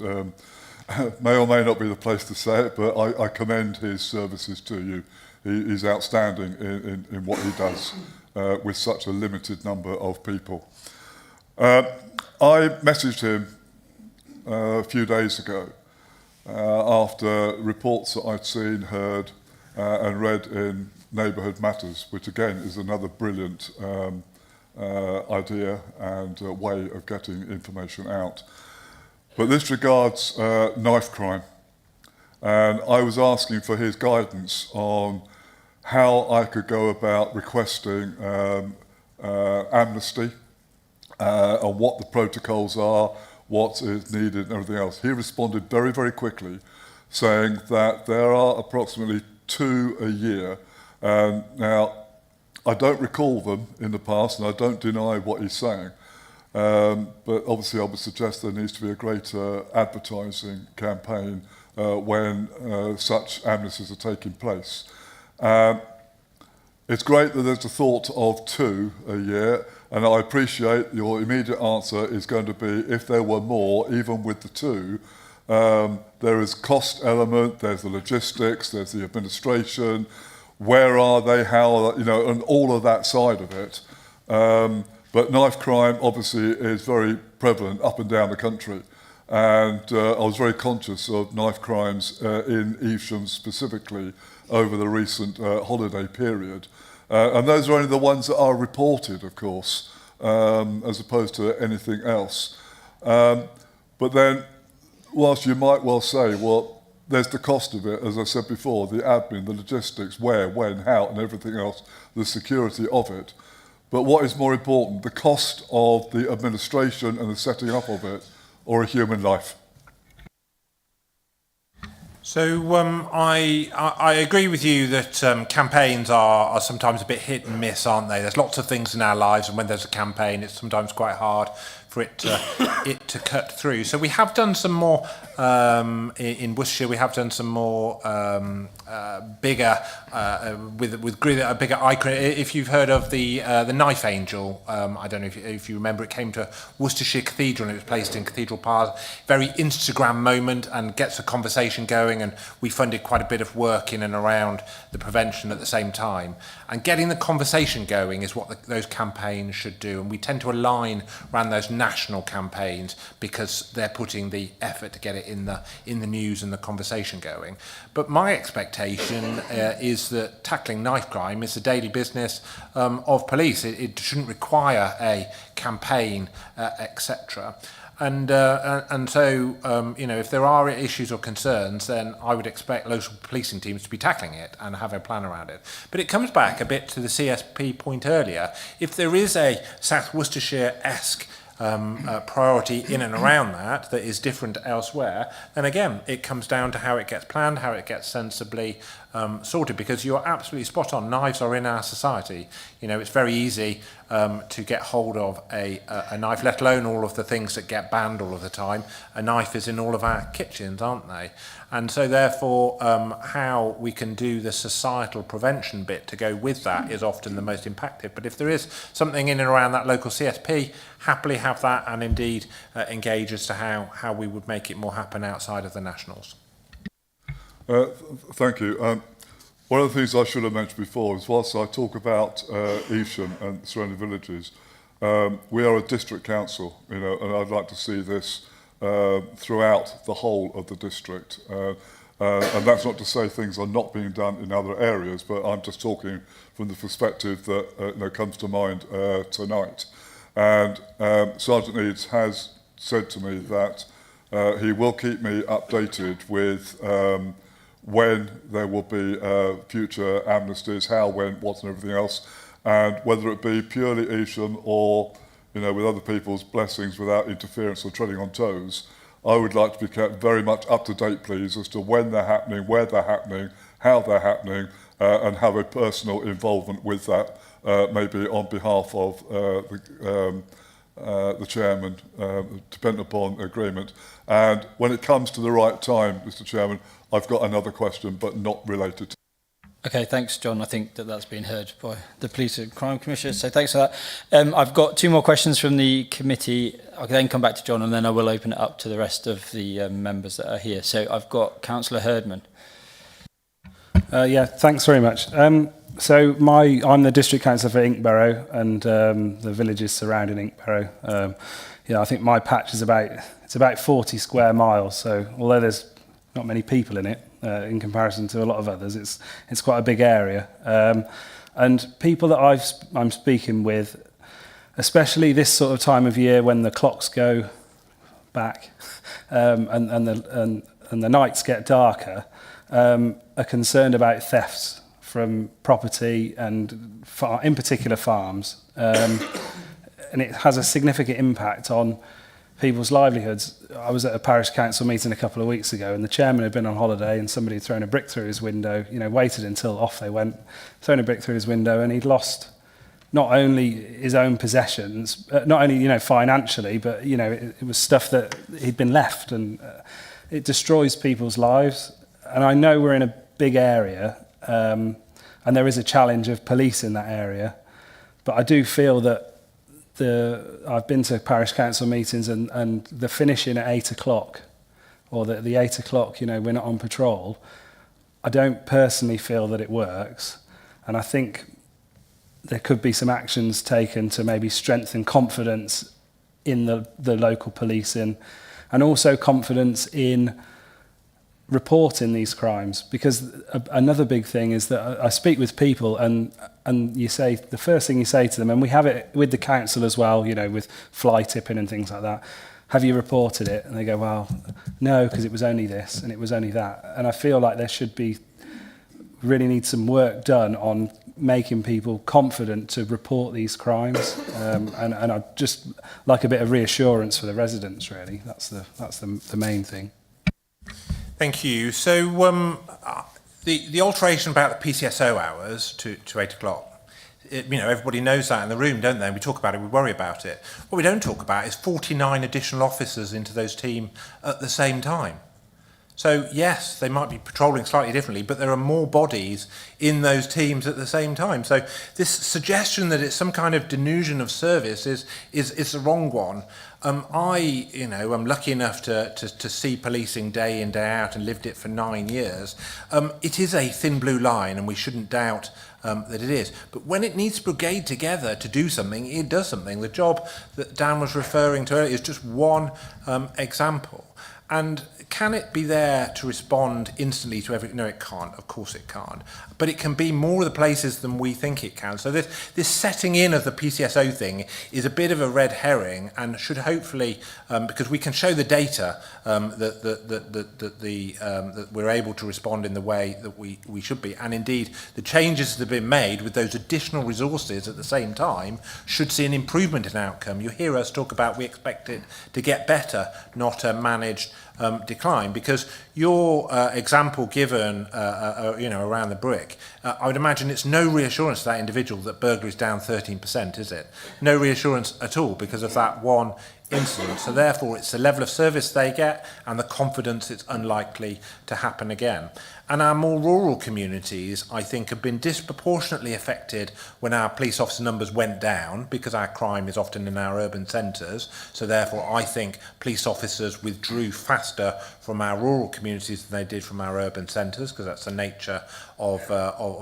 may or may not be the place to say it, but I commend his services to you. He's outstanding in what he does with such a limited number of people. I messaged him a few days ago after reports that I'd seen, heard and read in Neighbourhood Matters, which again is another brilliant idea and way of getting information out. But this regards knife crime, and I was asking for his guidance on how I could go about requesting amnesty and what the protocols are, what is needed and everything else. He responded very, very quickly saying that there are approximately 2 a year. Now, I don't recall them in the past, and I don't deny what he's saying. But obviously I would suggest there needs to be a greater advertising campaign when such amnesties are taking place. It's great that there's a thought of 2 a year, and I appreciate your immediate answer is going to be if there were more, even with the 2, there is cost element, there's the logistics, there's the administration, where are they, how, you know, and all of that side of it. But knife crime obviously is very prevalent up and down the country. And I was very conscious of knife crimes in Evesham specifically over the recent holiday period. And those are only the ones that are reported, of course, as opposed to anything else. But then, whilst you might well say, well, there's the cost of it, as I said before, the admin, the logistics, where, when, how, and everything else, the security of it. But what is more important, the cost of the administration and the setting up of it, or a human life? So I agree with you that campaigns are sometimes a bit hit and miss, aren't they? There's lots of things in our lives, and when there's a campaign, it's sometimes quite hard for it to cut through. So we have done some more in Worcestershire. We have done some more bigger with a bigger icon. If you've heard of the Knife Angel, I don't know if you remember, it came to Worcestershire Cathedral and it was placed in Cathedral Park. Very Instagram moment and gets a conversation going. And we funded quite a bit of work in and around the prevention at the same time. And getting the conversation going is what those campaigns should do. And we tend to align around those national campaigns because they're putting the effort to get it in the news and the conversation going. But my expectation is that tackling knife crime is the daily business of police. It shouldn't require a campaign, etc. And so, you know, if there are issues or concerns, then I would expect local policing teams to be tackling it and have a plan around it. But it comes back a bit to the CSP point earlier. If there is a South Worcestershire-esque priority in and around that is different elsewhere, then again, it comes down to how it gets planned, how it gets sensibly sorted, because you're absolutely spot on. Knives are in our society. You know, it's very easy to get hold of a knife, let alone all of the things that get banned all of the time. A knife is in all of our kitchens, aren't they? And so therefore, how we can do the societal prevention bit to go with that is often the most impactful. But if there is something in and around that local CSP, happily have that and indeed engage as to how we would make it more happen outside of the nationals. Thank you. One of the things I should have mentioned before is whilst I talk about Evesham and surrounding villages, we are a district council, you know, and I'd like to see this throughout the whole of the district. And that's not to say things are not being done in other areas, but I'm just talking from the perspective that you know, comes to mind tonight. And Sergeant Eads has said to me that he will keep me updated with when there will be future amnesties, how, when, what and everything else, and whether it be purely Evesham or, you know, with other people's blessings without interference or treading on toes. I would like to be kept very much up to date, please, as to when they're happening, where they're happening, how they're happening, and have a personal involvement with that, maybe on behalf of the chairman, depending upon agreement. And when it comes to the right time, Mr. Chairman, I've got another question, but not related to. Okay, thanks, John. I think that's been heard by the Police and Crime Commissioner, so thanks for that. I've got 2 more questions from the committee. I'll then come back to John, and then I will open it up to the rest of the members that are here. So I've got Councillor Herdman. Yeah, thanks very much. I'm the district councillor for Inkborough and the villages surrounding Inkborough. I think my patch is about 40 square miles. So although there's not many people in it in comparison to a lot of others, it's quite a big area. And people that I'm speaking with, especially this sort of time of year when the clocks go back and the nights get darker, are concerned about thefts from property and in particular farms. And it has a significant impact on people's livelihoods. I was at a parish council meeting a couple of weeks ago, and the chairman had been on holiday, and somebody had thrown a brick through his window, waited until off they went, thrown a brick through his window, and he'd lost not only his own possessions, not only, financially, but, it was stuff that he'd been left, and it destroys people's lives. And I know we're in a big area, and there is a challenge of police in that area, but I do feel that I've been to parish council meetings and the finishing at 8 o'clock, or the 8 o'clock, we're not on patrol. I don't personally feel that it works, and I think there could be some actions taken to maybe strengthen confidence in the local policing, and also confidence in reporting these crimes. Because another big thing is that I speak with people, and you say, the first thing you say to them, and we have it with the council as well, with fly tipping and things like that, have you reported it? And they go, well, no, because it was only this and it was only that. And I feel like there should be, really need some work done on making people confident to report these crimes, and I'd just like a bit of reassurance for the residents, really. That's the main thing. Thank you. So the alteration about the PCSO hours to 8 o'clock, everybody knows that in the room, don't they? We talk about it, we worry about it. What we don't talk about is 49 additional officers into those teams at the same time. So yes, they might be patrolling slightly differently, but there are more bodies in those teams at the same time. So this suggestion that it's some kind of delusion of service is the wrong one. I'm lucky enough to see policing day in, day out, and lived it for 9 years. It is a thin blue line, and we shouldn't doubt that it is. But when it needs to brigade together to do something, it does something. The job that Dan was referring to earlier is just one example. And can it be there to respond instantly to every... No, it can't. Of course it can't. But it can be more of the places than we think it can. So this setting in of the PCSO thing is a bit of a red herring, and should hopefully, because we can show the data that we're able to respond in the way that we should be. And indeed, the changes that have been made with those additional resources at the same time should see an improvement in outcome. You hear us talk about we expect it to get better, not managed decline, because your example given around the brick, I would imagine it's no reassurance to that individual that burglary is down 13%, is it? No reassurance at all because of that one incident. So therefore it's the level of service they get and the confidence it's unlikely to happen again. And our more rural communities, I think, have been disproportionately affected when our police officer numbers went down, because our crime is often in our urban centres. So therefore I think police officers withdrew faster from our rural communities than they did from our urban centres, because that's the nature of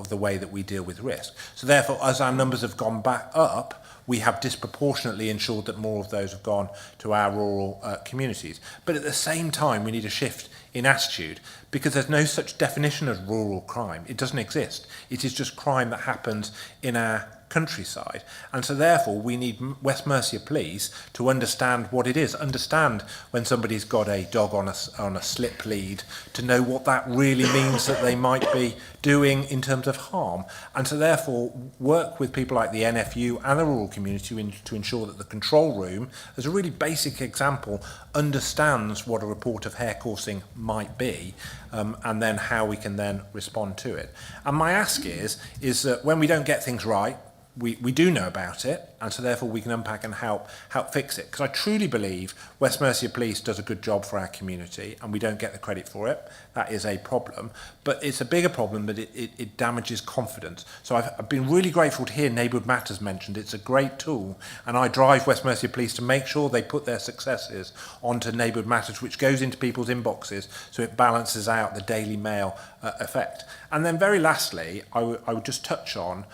the way that we deal with risk. So therefore, as our numbers have gone back up, we have disproportionately ensured that more of those have gone to our rural communities. But at the same time, we need a shift in attitude, because there's no such definition as rural crime. It doesn't exist. It is just crime that happens in our countryside. And so therefore we need West Mercia Police to understand what it is, understand when somebody's got a dog on a slip lead, to know what that really means that they might be doing in terms of harm. And so therefore work with people like the NFU and the rural community to ensure that the control room, as a really basic example, understands what a report of hair coursing might be, and then how we can then respond to it. And my ask is that when we don't get things right, we do know about it, and so therefore we can unpack and help fix it. Because I truly believe West Mercia Police does a good job for our community, and we don't get the credit for it. That is a problem, but it's a bigger problem that it damages confidence. So I've been really grateful to hear Neighbourhood Matters mentioned. It's a great tool, and I drive West Mercia Police to make sure they put their successes onto Neighbourhood Matters, which goes into people's inboxes, so it balances out the Daily Mail effect. And then very lastly, I would just touch on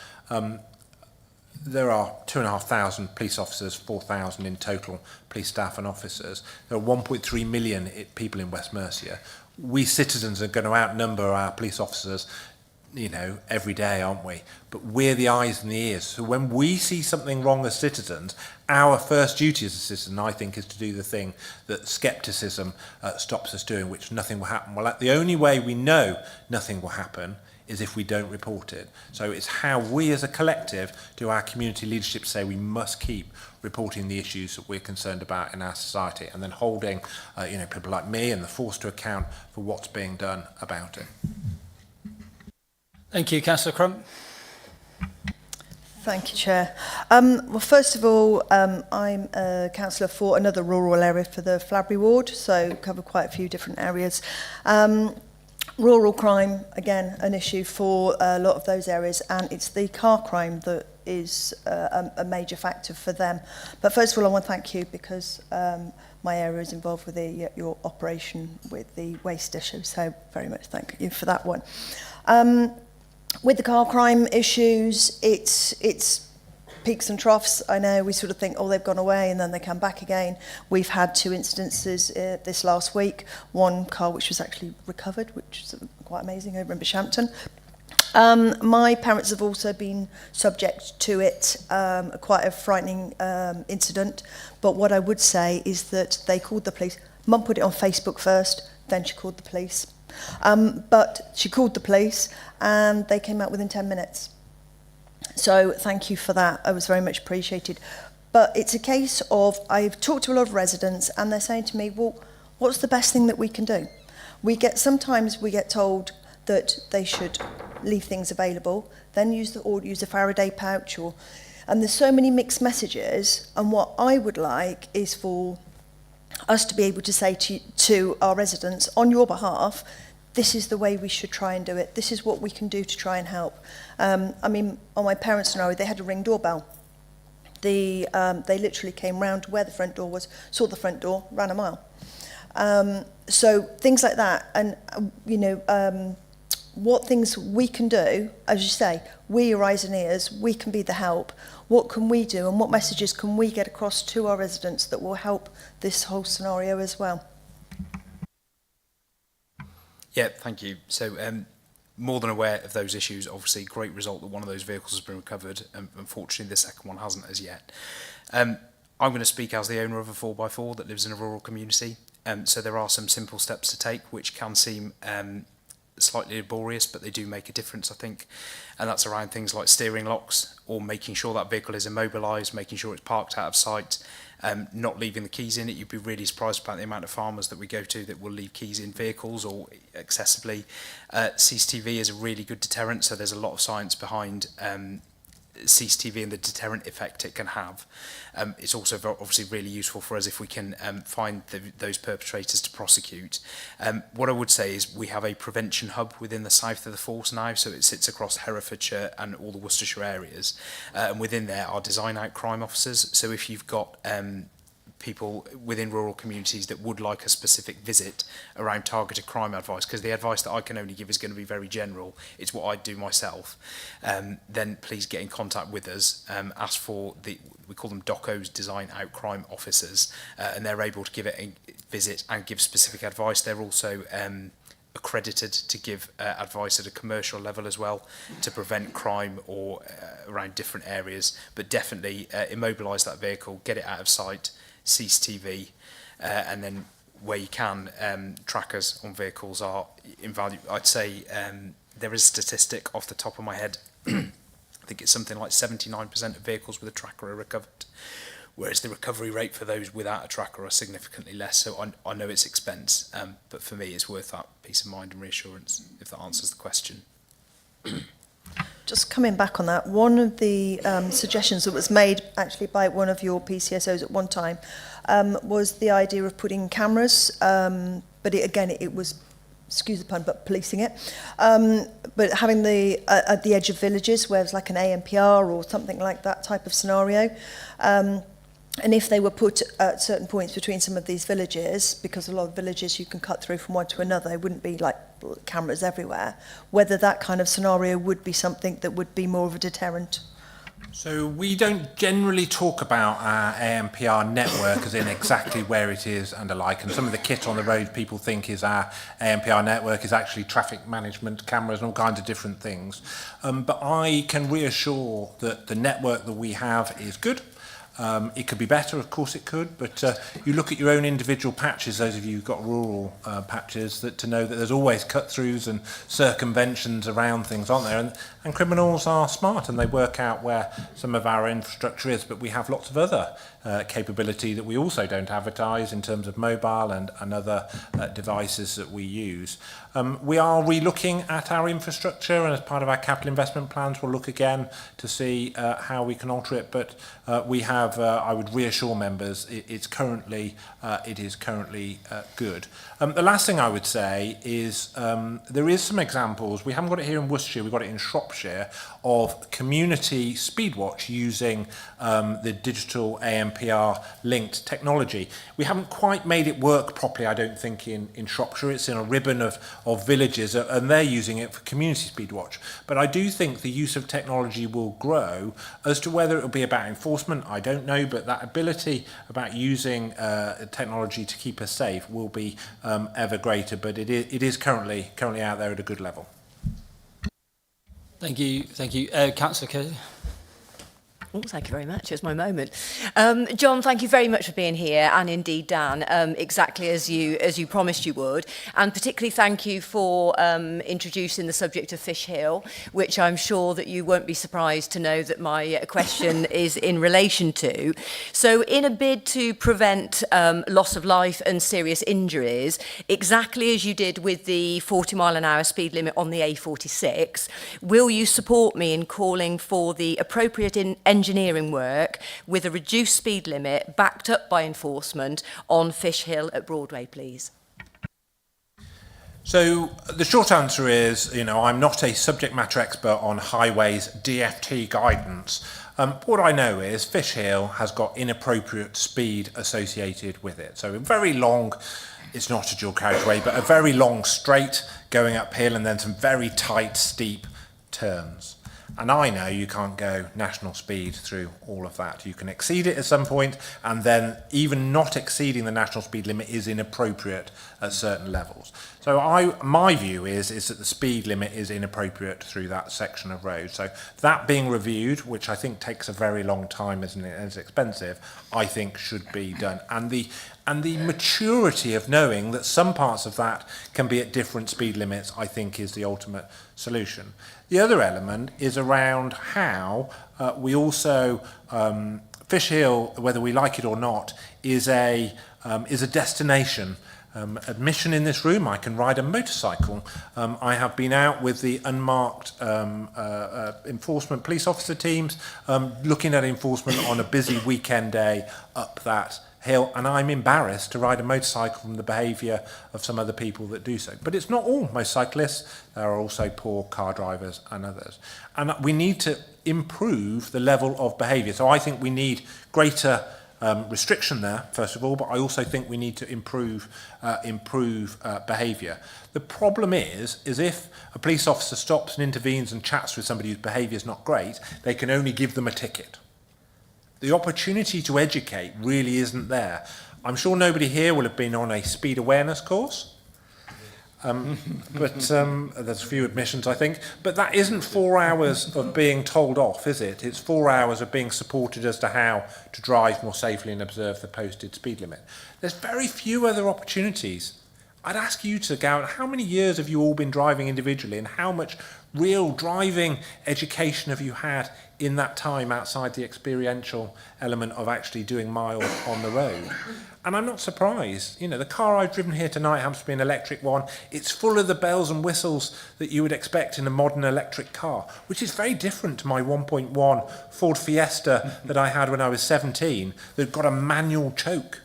there are 2,500 police officers, 4,000 in total police staff and officers. There are 1.3 million people in West Mercia. We citizens are going to outnumber our police officers, you know, every day, aren't we? But we're the eyes and the ears. So when we see something wrong as citizens, our first duty as a citizen, I think, is to do the thing that scepticism stops us doing, which nothing will happen. Well, the only way we know nothing will happen is if we don't report it. So it's how we as a collective do our community leadership say we must keep reporting the issues that we're concerned about in our society, and then holding you know, people like me and the force to account for what's being done about it. Thank you, Councillor Crump. Thank you, Chair. Well, first of all, I'm a councillor for another rural area for the Flabberry ward, so cover quite a few different areas. Rural crime, again, an issue for a lot of those areas, and it's the car crime that is a major factor for them. But first of all, I want to thank you because my area is involved with your operation with the waste issue, so very much thank you for that one. With the car crime issues, it's peaks and troughs. I know we sort of think, oh, they've gone away, and then they come back again. We've had 2 instances this last week. One car which was actually recovered, which is quite amazing, over in Bishopton. My parents have also been subject to it, quite a frightening incident. But what I would say is that they called the police. Mum put it on Facebook first, then she called the police. But she called the police, and they came out within 10 minutes. So thank you for that. I was very much appreciated. But it's a case of, I've talked to a lot of residents, and they're saying to me, well, what's the best thing that we can do? Sometimes we get told that they should leave things available, then use a Faraday pouch, and there's so many mixed messages. And what I would like is for us to be able to say to our residents, on your behalf, this is the way we should try and do it. This is what we can do to try and help. I mean, on my parents' scenario, they had a Ring doorbell. They literally came round to where the front door was, saw the front door, ran a mile. So things like that, and you know, what things we can do, as you say, we are eyes and ears, we can be the help. What can we do, and what messages can we get across to our residents that will help this whole scenario as well? Yeah, thank you. So, more than aware of those issues. Obviously, great result that one of those vehicles has been recovered. Unfortunately, the second one hasn't as yet. I'm going to speak as the owner of a 4x4 that lives in a rural community. So there are some simple steps to take, which can seem slightly laborious, but they do make a difference, I think. And that's around things like steering locks, or making sure that vehicle is immobilised, making sure it's parked out of sight, not leaving the keys in it. You'd be really surprised about the amount of farmers that we go to that will leave keys in vehicles or accessibly. CCTV is a really good deterrent, so there's a lot of science behind CCTV and the deterrent effect it can have. It's also obviously really useful for us if we can find those perpetrators to prosecute. What I would say is we have a prevention hub within the south of the force now, so it sits across Herefordshire and all the Worcestershire areas, and within there are design out crime officers. So if you've got people within rural communities that would like a specific visit around targeted crime advice, because the advice that I can only give is going to be very general, it's what I do myself, then please get in contact with us. Ask for we call them DOCOs, Design Out Crime Officers, and they're able to give it a visit and give specific advice. They're also accredited to give advice at a commercial level as well to prevent crime or around different areas. But definitely immobilise that vehicle, get it out of sight, CCTV, and then where you can, trackers on vehicles are invaluable. I'd say there is a statistic off the top of my head. I think it's something like 79% of vehicles with a tracker are recovered, whereas the recovery rate for those without a tracker are significantly less. So I know it's expense, but for me it's worth that peace of mind and reassurance, if that answers the question. just coming back on that, one of the suggestions that was made actually by one of your PCSOs at one time was the idea of putting cameras, but it was, excuse the pun, but policing it. But having at the edge of villages where it's like an ANPR or something like that type of scenario. And if they were put at certain points between some of these villages, because a lot of villages you can cut through from one to another, they wouldn't be like cameras everywhere, whether that kind of scenario would be something that would be more of a deterrent. So we don't generally talk about our ANPR network as in exactly where it is and alike, and some of the kit on the road people think is our ANPR network is actually traffic management cameras and all kinds of different things. But I can reassure that the network that we have is good. It could be better, of course it could, but you look at your own individual patches, those of you who've got rural patches, to know that there's always cut-throughs and circumventions around things, aren't there? And criminals are smart and they work out where some of our infrastructure is, but we have lots of other capability that we also don't advertise in terms of mobile and other devices that we use. We are re-looking at our infrastructure, and as part of our capital investment plans we'll look again to see how we can alter it, but we have, I would reassure members, it is currently good. The last thing I would say is there is some examples, we haven't got it here in Worcestershire, we've got it in Shropshire, of community speedwatch using the digital ANPR linked technology. We haven't quite made it work properly, I don't think, in Shropshire. It's in a ribbon of villages and they're using it for community speedwatch. But I do think the use of technology will grow. As to whether it will be about enforcement, I don't know, but that ability about using technology to keep us safe will be ever greater, but it is currently out there at a good level. Thank you. Councillor Kersey. Oh, thank you very much. It's my moment. John, thank you very much for being here, and indeed Dan, exactly as you promised you would. And particularly thank you for introducing the subject of Fish Hill, which I'm sure that you won't be surprised to know that my question is in relation to. So in a bid to prevent loss of life and serious injuries, exactly as you did with the 40-mile-an-hour speed limit on the A46, will you support me in calling for the appropriate engineering work with a reduced speed limit backed up by enforcement on Fish Hill at Broadway, please? So the short answer is, I'm not a subject matter expert on highways DFT guidance. What I know is Fish Hill has got inappropriate speed associated with it. So a very long, it's not a dual carriageway, but a very long straight going uphill and then some very tight, steep turns. And I know you can't go national speed through all of that. You can exceed it at some point, and then even not exceeding the national speed limit is inappropriate at certain levels. So my view is that the speed limit is inappropriate through that section of road. So that being reviewed, which I think takes a very long time, isn't it, and it's expensive, I think should be done. And the maturity of knowing that some parts of that can be at different speed limits, I think, is the ultimate solution. The other element is around how we also, Fish Hill, whether we like it or not, is a destination. Admission in this room, I can ride a motorcycle. I have been out with the unmarked enforcement police officer teams looking at enforcement on a busy weekend day up that hill, and I'm embarrassed to ride a motorcycle from the behaviour of some other people that do so. But it's not all motorcyclists, there are also poor car drivers and others. And we need to improve the level of behaviour. So I think we need greater restriction there, first of all, but I also think we need to improve behaviour. The problem is if a police officer stops and intervenes and chats with somebody whose behaviour is not great, they can only give them a ticket. The opportunity to educate really isn't there. I'm sure nobody here will have been on a speed awareness course, but there's a few admissions, I think. But that isn't 4 hours of being told off, is it? It's 4 hours of being supported as to how to drive more safely and observe the posted speed limit. There's very few other opportunities I'd ask you to go out, how many years have you all been driving individually, and how much real driving education have you had in that time outside the experiential element of actually doing miles on the road? And I'm not surprised. You know, the car I've driven here tonight happens to be an electric one. It's full of the bells and whistles that you would expect in a modern electric car, which is very different to my 1.1 Ford Fiesta that I had when I was 17 that got a manual choke.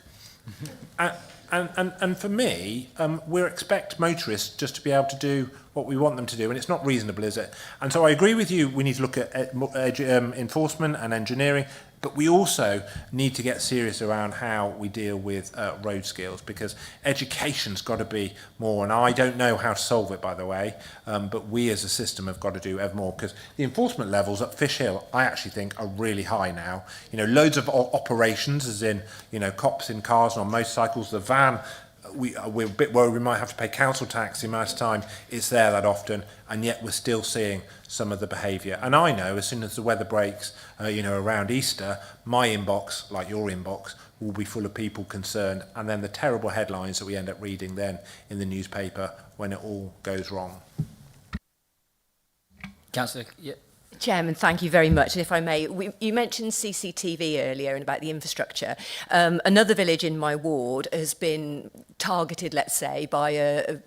And for me, we expect motorists just to be able to do what we want them to do, and it's not reasonable, is it? And so I agree with you, we need to look at enforcement and engineering, but we also need to get serious around how we deal with road skills, because education's got to be more, and I don't know how to solve it, by the way, but we as a system have got to do ever more, because the enforcement levels at Fish Hill, I actually think, are really high now. You know, loads of operations, as in, you know, cops in cars and on motorcycles, the van, we're a bit worried we might have to pay council tax the amount of time it's there that often, and yet we're still seeing some of the behaviour. And I know as soon as the weather breaks, you know, around Easter, my inbox, like your inbox, will be full of people concerned, and then the terrible headlines that we end up reading then in the newspaper when it all goes wrong. Councillor, yeah. Chairman, thank you very much. And if I may, you mentioned CCTV earlier and about the infrastructure. Another village in my ward has been targeted, let's say, by a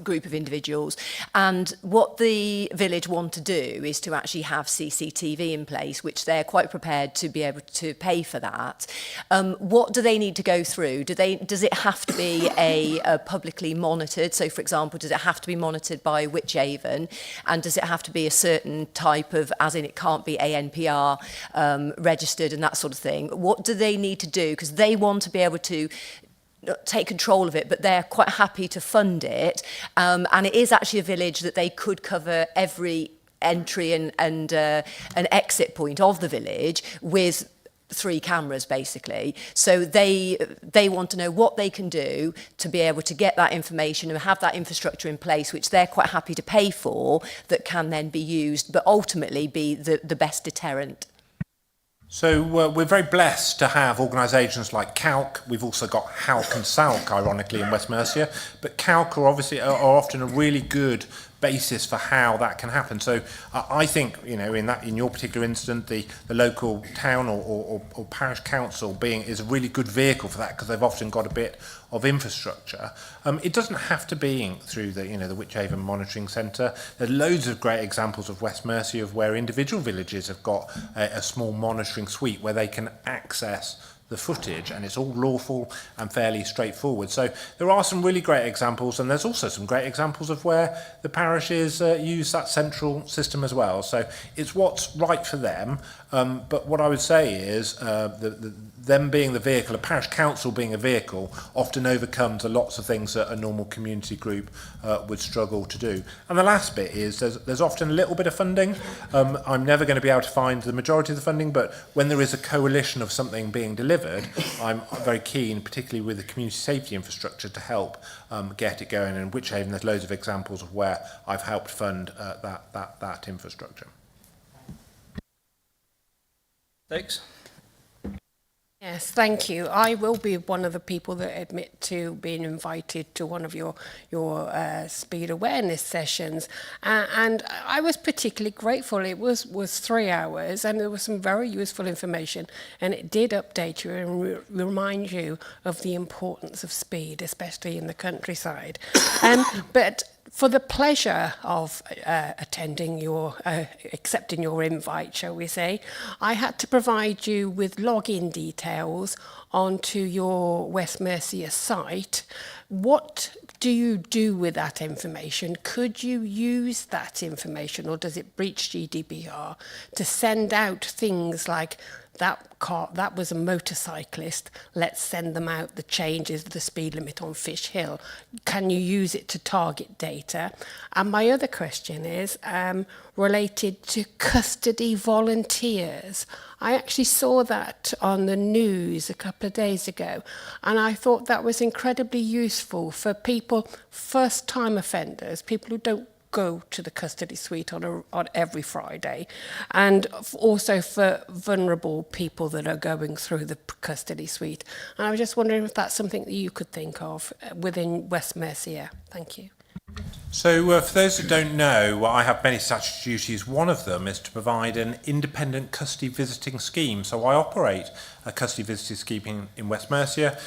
group of individuals, and what the village want to do is to actually have CCTV in place, which they're quite prepared to be able to pay for that. What do they need to go through? Does it have to be a publicly monitored? So, for example, does it have to be monitored by Wychavon, and does it have to be a certain type of, as in it can't be ANPR registered and that sort of thing? What do they need to do? Because they want to be able to take control of it, but they're quite happy to fund it. And it is actually a village that they could cover every entry and an exit point of the village with 3 cameras, basically. So they want to know what they can do to be able to get that information and have that infrastructure in place, which they're quite happy to pay for, that can then be used, but ultimately be the best deterrent. So we're very blessed to have organisations like CALC. We've also got HALC and SALC, ironically, in West Mercia. But CALC are often a really good basis for how that can happen. So I think, you know, in your particular instance, the local town or parish council is a really good vehicle for that, because they've often got a bit of infrastructure. It doesn't have to be through the Wychavon Monitoring Centre. There are loads of great examples of West Mercia of where individual villages have got a small monitoring suite where they can access the footage, and it's all lawful and fairly straightforward. So there are some really great examples, and there's also some great examples of where the parishes use that central system as well. So it's what's right for them. But what I would say is them being the vehicle, a parish council being a vehicle, often overcomes lots of things that a normal community group would struggle to do. And the last bit is there's often a little bit of funding. I'm never going to be able to find the majority of the funding, but when there is a coalition of something being delivered, I'm very keen, particularly with the community safety infrastructure, to help get it going. And in Wychavon, there's loads of examples of where I've helped fund that infrastructure. Thanks. Yes, thank you. I will be one of the people that admit to being invited to one of your speed awareness sessions, and I was particularly grateful. It was 3 hours, and there was some very useful information, and it did update you and remind you of the importance of speed, especially in the countryside. But for the pleasure of accepting your invite, shall we say, I had to provide you with login details onto your West Mercia site. What do you do with that information? Could you use that information, or does it breach GDPR to send out things like, that was a motorcyclist, let's send them out the changes of the speed limit on Fish Hill? Can you use it to target data? And my other question is related to custody volunteers. I actually saw that on the news a couple of days ago, and I thought that was incredibly useful for people, first-time offenders, people who don't go to the custody suite on every Friday, and also for vulnerable people that are going through the custody suite. And I was just wondering if that's something that you could think of within West Mercia. Thank you. So for those that don't know, I have many such duties. One of them is to provide an independent custody visiting scheme. So I operate a custody visiting scheme in West Mercia.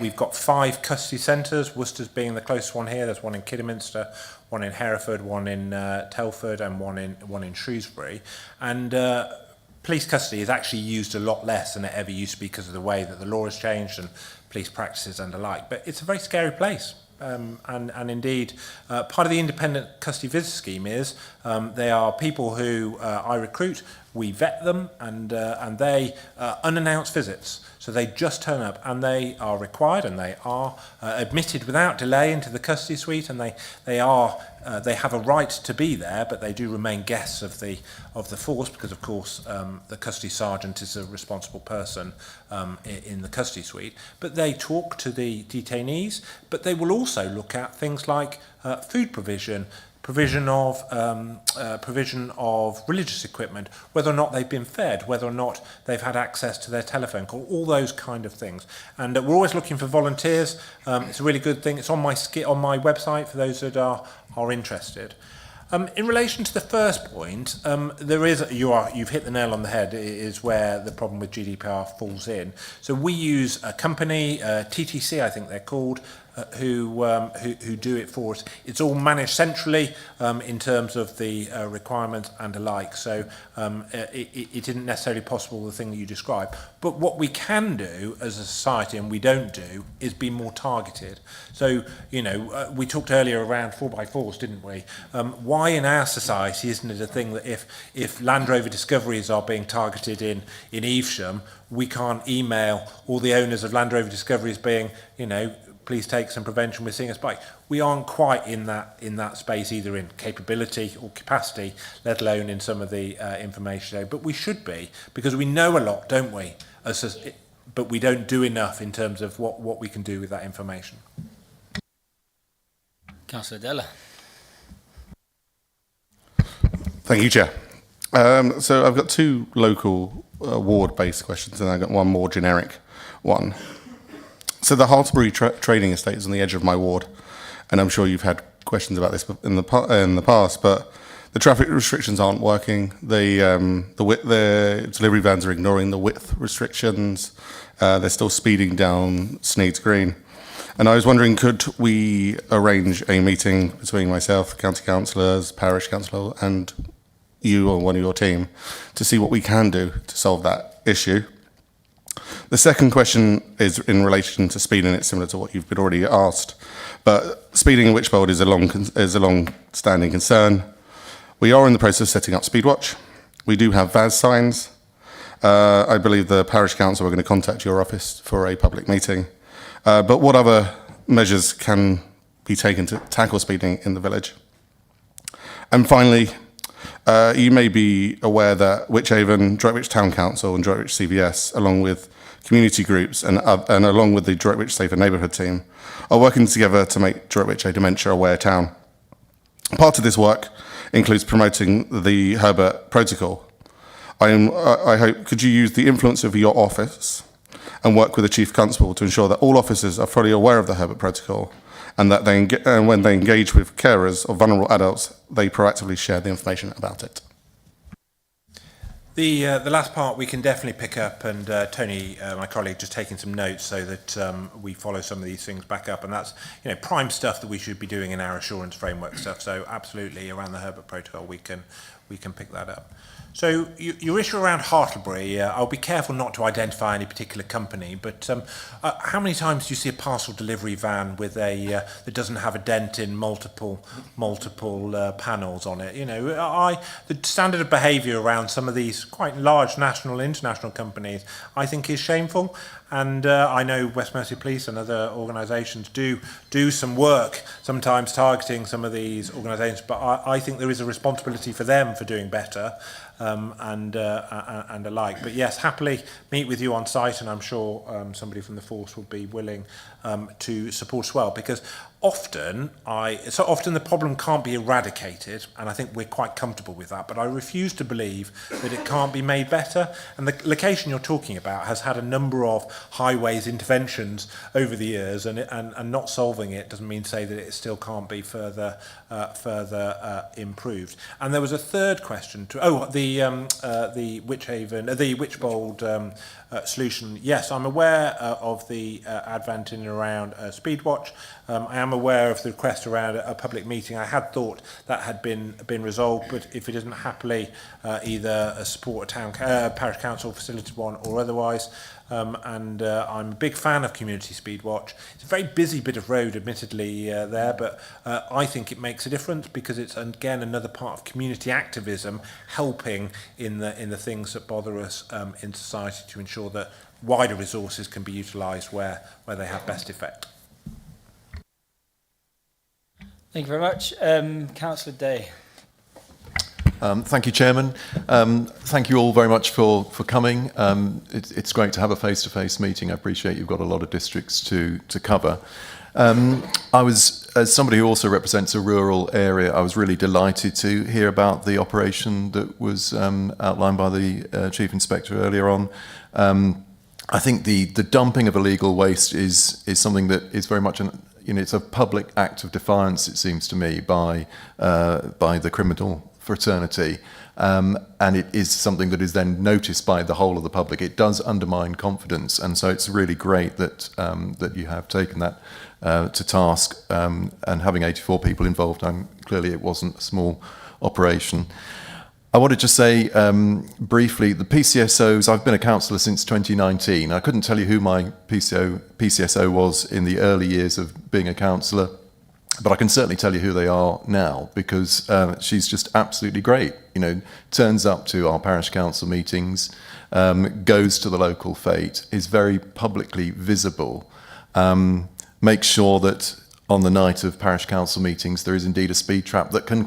We've got 5 custody centres, Worcester's being the closest one here. There's one in Kidderminster, one in Hereford, one in Telford, and one in Shrewsbury. And police custody is actually used a lot less than it ever used to be because of the way that the law has changed and police practices and the like. But it's a very scary place. And indeed, part of the independent custody visitor scheme is they are people who I recruit, we vet them, and they unannounced visits. So they just turn up, and they are required, and they are admitted without delay into the custody suite, and they have a right to be there, but they do remain guests of the force because, of course, the custody sergeant is a responsible person in the custody suite. But they talk to the detainees, but they will also look at things like food provision of religious equipment, whether or not they've been fed, whether or not they've had access to their telephone call, all those kind of things. And we're always looking for volunteers. It's a really good thing. It's on my website for those that are interested. In relation to the first point, you've hit the nail on the head, is where the problem with GDPR falls in. So we use a company, TTC I think they're called, who do it for us. It's all managed centrally in terms of the requirements and the like. So it isn't necessarily possible, the thing that you described. But what we can do as a society, and we don't do, is be more targeted. So, we talked earlier around 4x4s, didn't we? Why in our society isn't it a thing that if Land Rover Discoveries are being targeted in Evesham, we can't email all the owners of Land Rover Discoveries being, please take some prevention, we're seeing a spike. We aren't quite in that space, either in capability or capacity, let alone in some of the information. But we should be, because we know a lot, don't we? But we don't do enough in terms of what we can do with that information. Councillor Della. Thank you, Chair. So I've got 2 local ward-based questions, and I've got one more generic one. So the Hartlebury trading estate is on the edge of my ward, and I'm sure you've had questions about this in the past, but the traffic restrictions aren't working. The delivery vans are ignoring the width restrictions. They're still speeding down Sneeds Green. And I was wondering, could we arrange a meeting between myself, county councillors, parish councillor, and you or one of your team to see what we can do to solve that issue? The second question is in relation to speeding. It's similar to what you've been already asked, but speeding in Wychavon is a long-standing concern. We are in the process of setting up Speedwatch. We do have VAS signs. I believe the parish council are going to contact your office for a public meeting. But what other measures can be taken to tackle speeding in the village? And finally, you may be aware that Wychavon, Droitwich Town Council and Droitwich CVS, along with community groups and along with the Droitwich Safer Neighbourhood team, are working together to make Droitwich a dementia-aware town. Part of this work includes promoting the Herbert Protocol. I hope, could you use the influence of your office and work with the Chief Constable to ensure that all officers are fully aware of the Herbert Protocol, and that when they engage with carers or vulnerable adults, they proactively share the information about it? The last part we can definitely pick up, and Tony, my colleague, just taking some notes so that we follow some of these things back up, and that's prime stuff that we should be doing in our assurance framework stuff. So absolutely around the Herbert Protocol we can pick that up. So your issue around Hartlebury, I'll be careful not to identify any particular company, but how many times do you see a parcel delivery van with that doesn't have a dent in multiple panels on it? The standard of behaviour around some of these quite large national, international companies, I think is shameful. And I know West Mercia Police and other organisations do some work, sometimes targeting some of these organisations, but I think there is a responsibility for them for doing better. And alike. But yes, happily meet with you on site, and I'm sure somebody from the force will be willing to support as well, because often the problem can't be eradicated, and I think we're quite comfortable with that, but I refuse to believe that it can't be made better. And the location you're talking about has had a number of highways interventions over the years, and not solving it doesn't mean to say that it still can't be further improved. And there was a third question the Wychavon, the Wychbold solution. Yes, I'm aware of the advent in and around Speedwatch. I am aware of the request around a public meeting. I had thought that had been resolved, but if it isn't happily either support a parish council facilitated one or otherwise. I'm a big fan of Community Speedwatch. It's a very busy bit of road, admittedly, there, but I think it makes a difference because it's, again, another part of community activism helping in the things that bother us in society to ensure that wider resources can be utilised where they have best effect. Thank you very much. Councillor Day. Thank you, Chairman. Thank you all very much for coming. It's great to have a face-to-face meeting. I appreciate you've got a lot of districts to cover. I was, as somebody who also represents a rural area, I was really delighted to hear about the operation that was outlined by the Chief Inspector earlier on. I think the dumping of illegal waste is something that is very much it's a public act of defiance, it seems to me, by the criminal fraternity, and it is something that is then noticed by the whole of the public. It does undermine confidence, and so it's really great that that you have taken that to task, and having 84 people involved, clearly it wasn't a small operation. I wanted to say briefly, the PCSOs, I've been a councillor since 2019. I couldn't tell you who my PCSO was in the early years of being a councillor, but I can certainly tell you who they are now, because she's just absolutely great. Turns up to our parish council meetings, goes to the local fete, is very publicly visible, makes sure that on the night of parish council meetings there is indeed a speed trap that can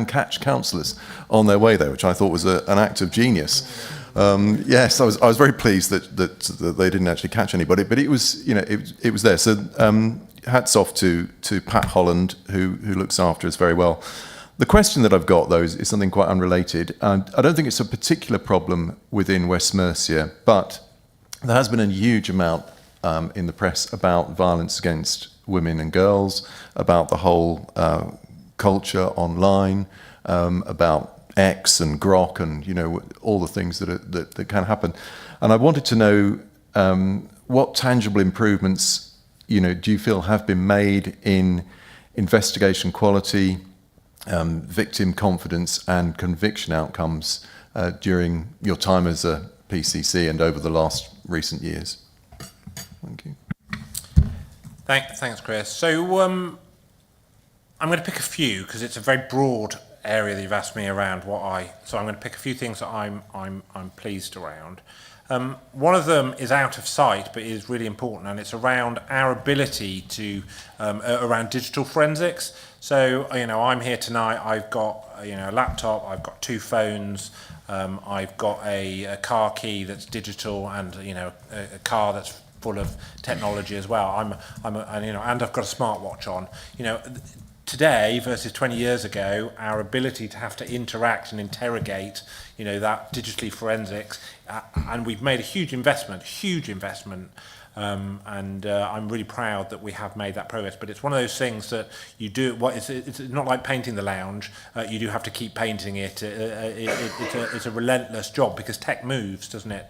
catch councillors on their way there, which I thought was an act of genius. Yes, I was very pleased that they didn't actually catch anybody, but it was it was there. So hats off to Pat Holland, who looks after us very well. The question that I've got, though, is something quite unrelated. I don't think it's a particular problem within West Mercia, but there has been a huge amount in the press about violence against women and girls, about the whole culture online, about X and Grok and all the things that can happen. And I wanted to know what tangible improvements do you feel have been made in investigation quality, victim confidence and conviction outcomes during your time as a PCC and over the last recent years? Thank you. Thanks, Chris. So I'm going to pick a few because it's a very broad area that you've asked me around so I'm going to pick a few things that I'm pleased around. One of them is out of sight, but is really important, and it's around our ability to around digital forensics. So I'm here tonight. I've got a laptop. I've got 2 phones. I've got a car key that's digital, and a car that's full of technology as well. and I've got a smartwatch on. Today versus 20 years ago, our ability to have to interact and interrogate, that digitally forensics, and we've made a huge investment, and I'm really proud that we have made that progress. But it's one of those things that you do. It's not like painting the lounge. You do have to keep painting it. It's a relentless job because tech moves, doesn't it,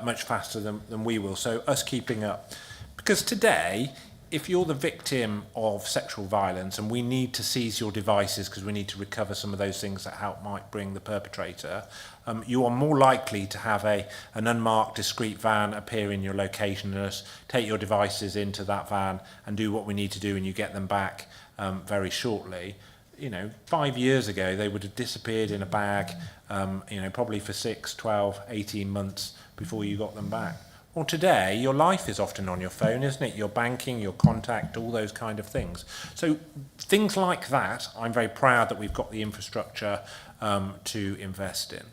much faster than we will. So us keeping up, because today, if you're the victim of sexual violence and we need to seize your devices because we need to recover some of those things that might bring the perpetrator, you are more likely to have an unmarked discreet van appear in your location and us take your devices into that van and do what we need to do, and you get them back very shortly. 5 years ago they would have disappeared in a bag, probably for 6, 12, 18 months before you got them back. Well, today, your life is often on your phone, isn't it? Your banking, your contact, all those kind of things. So things like that, I'm very proud that we've got the infrastructure to invest in.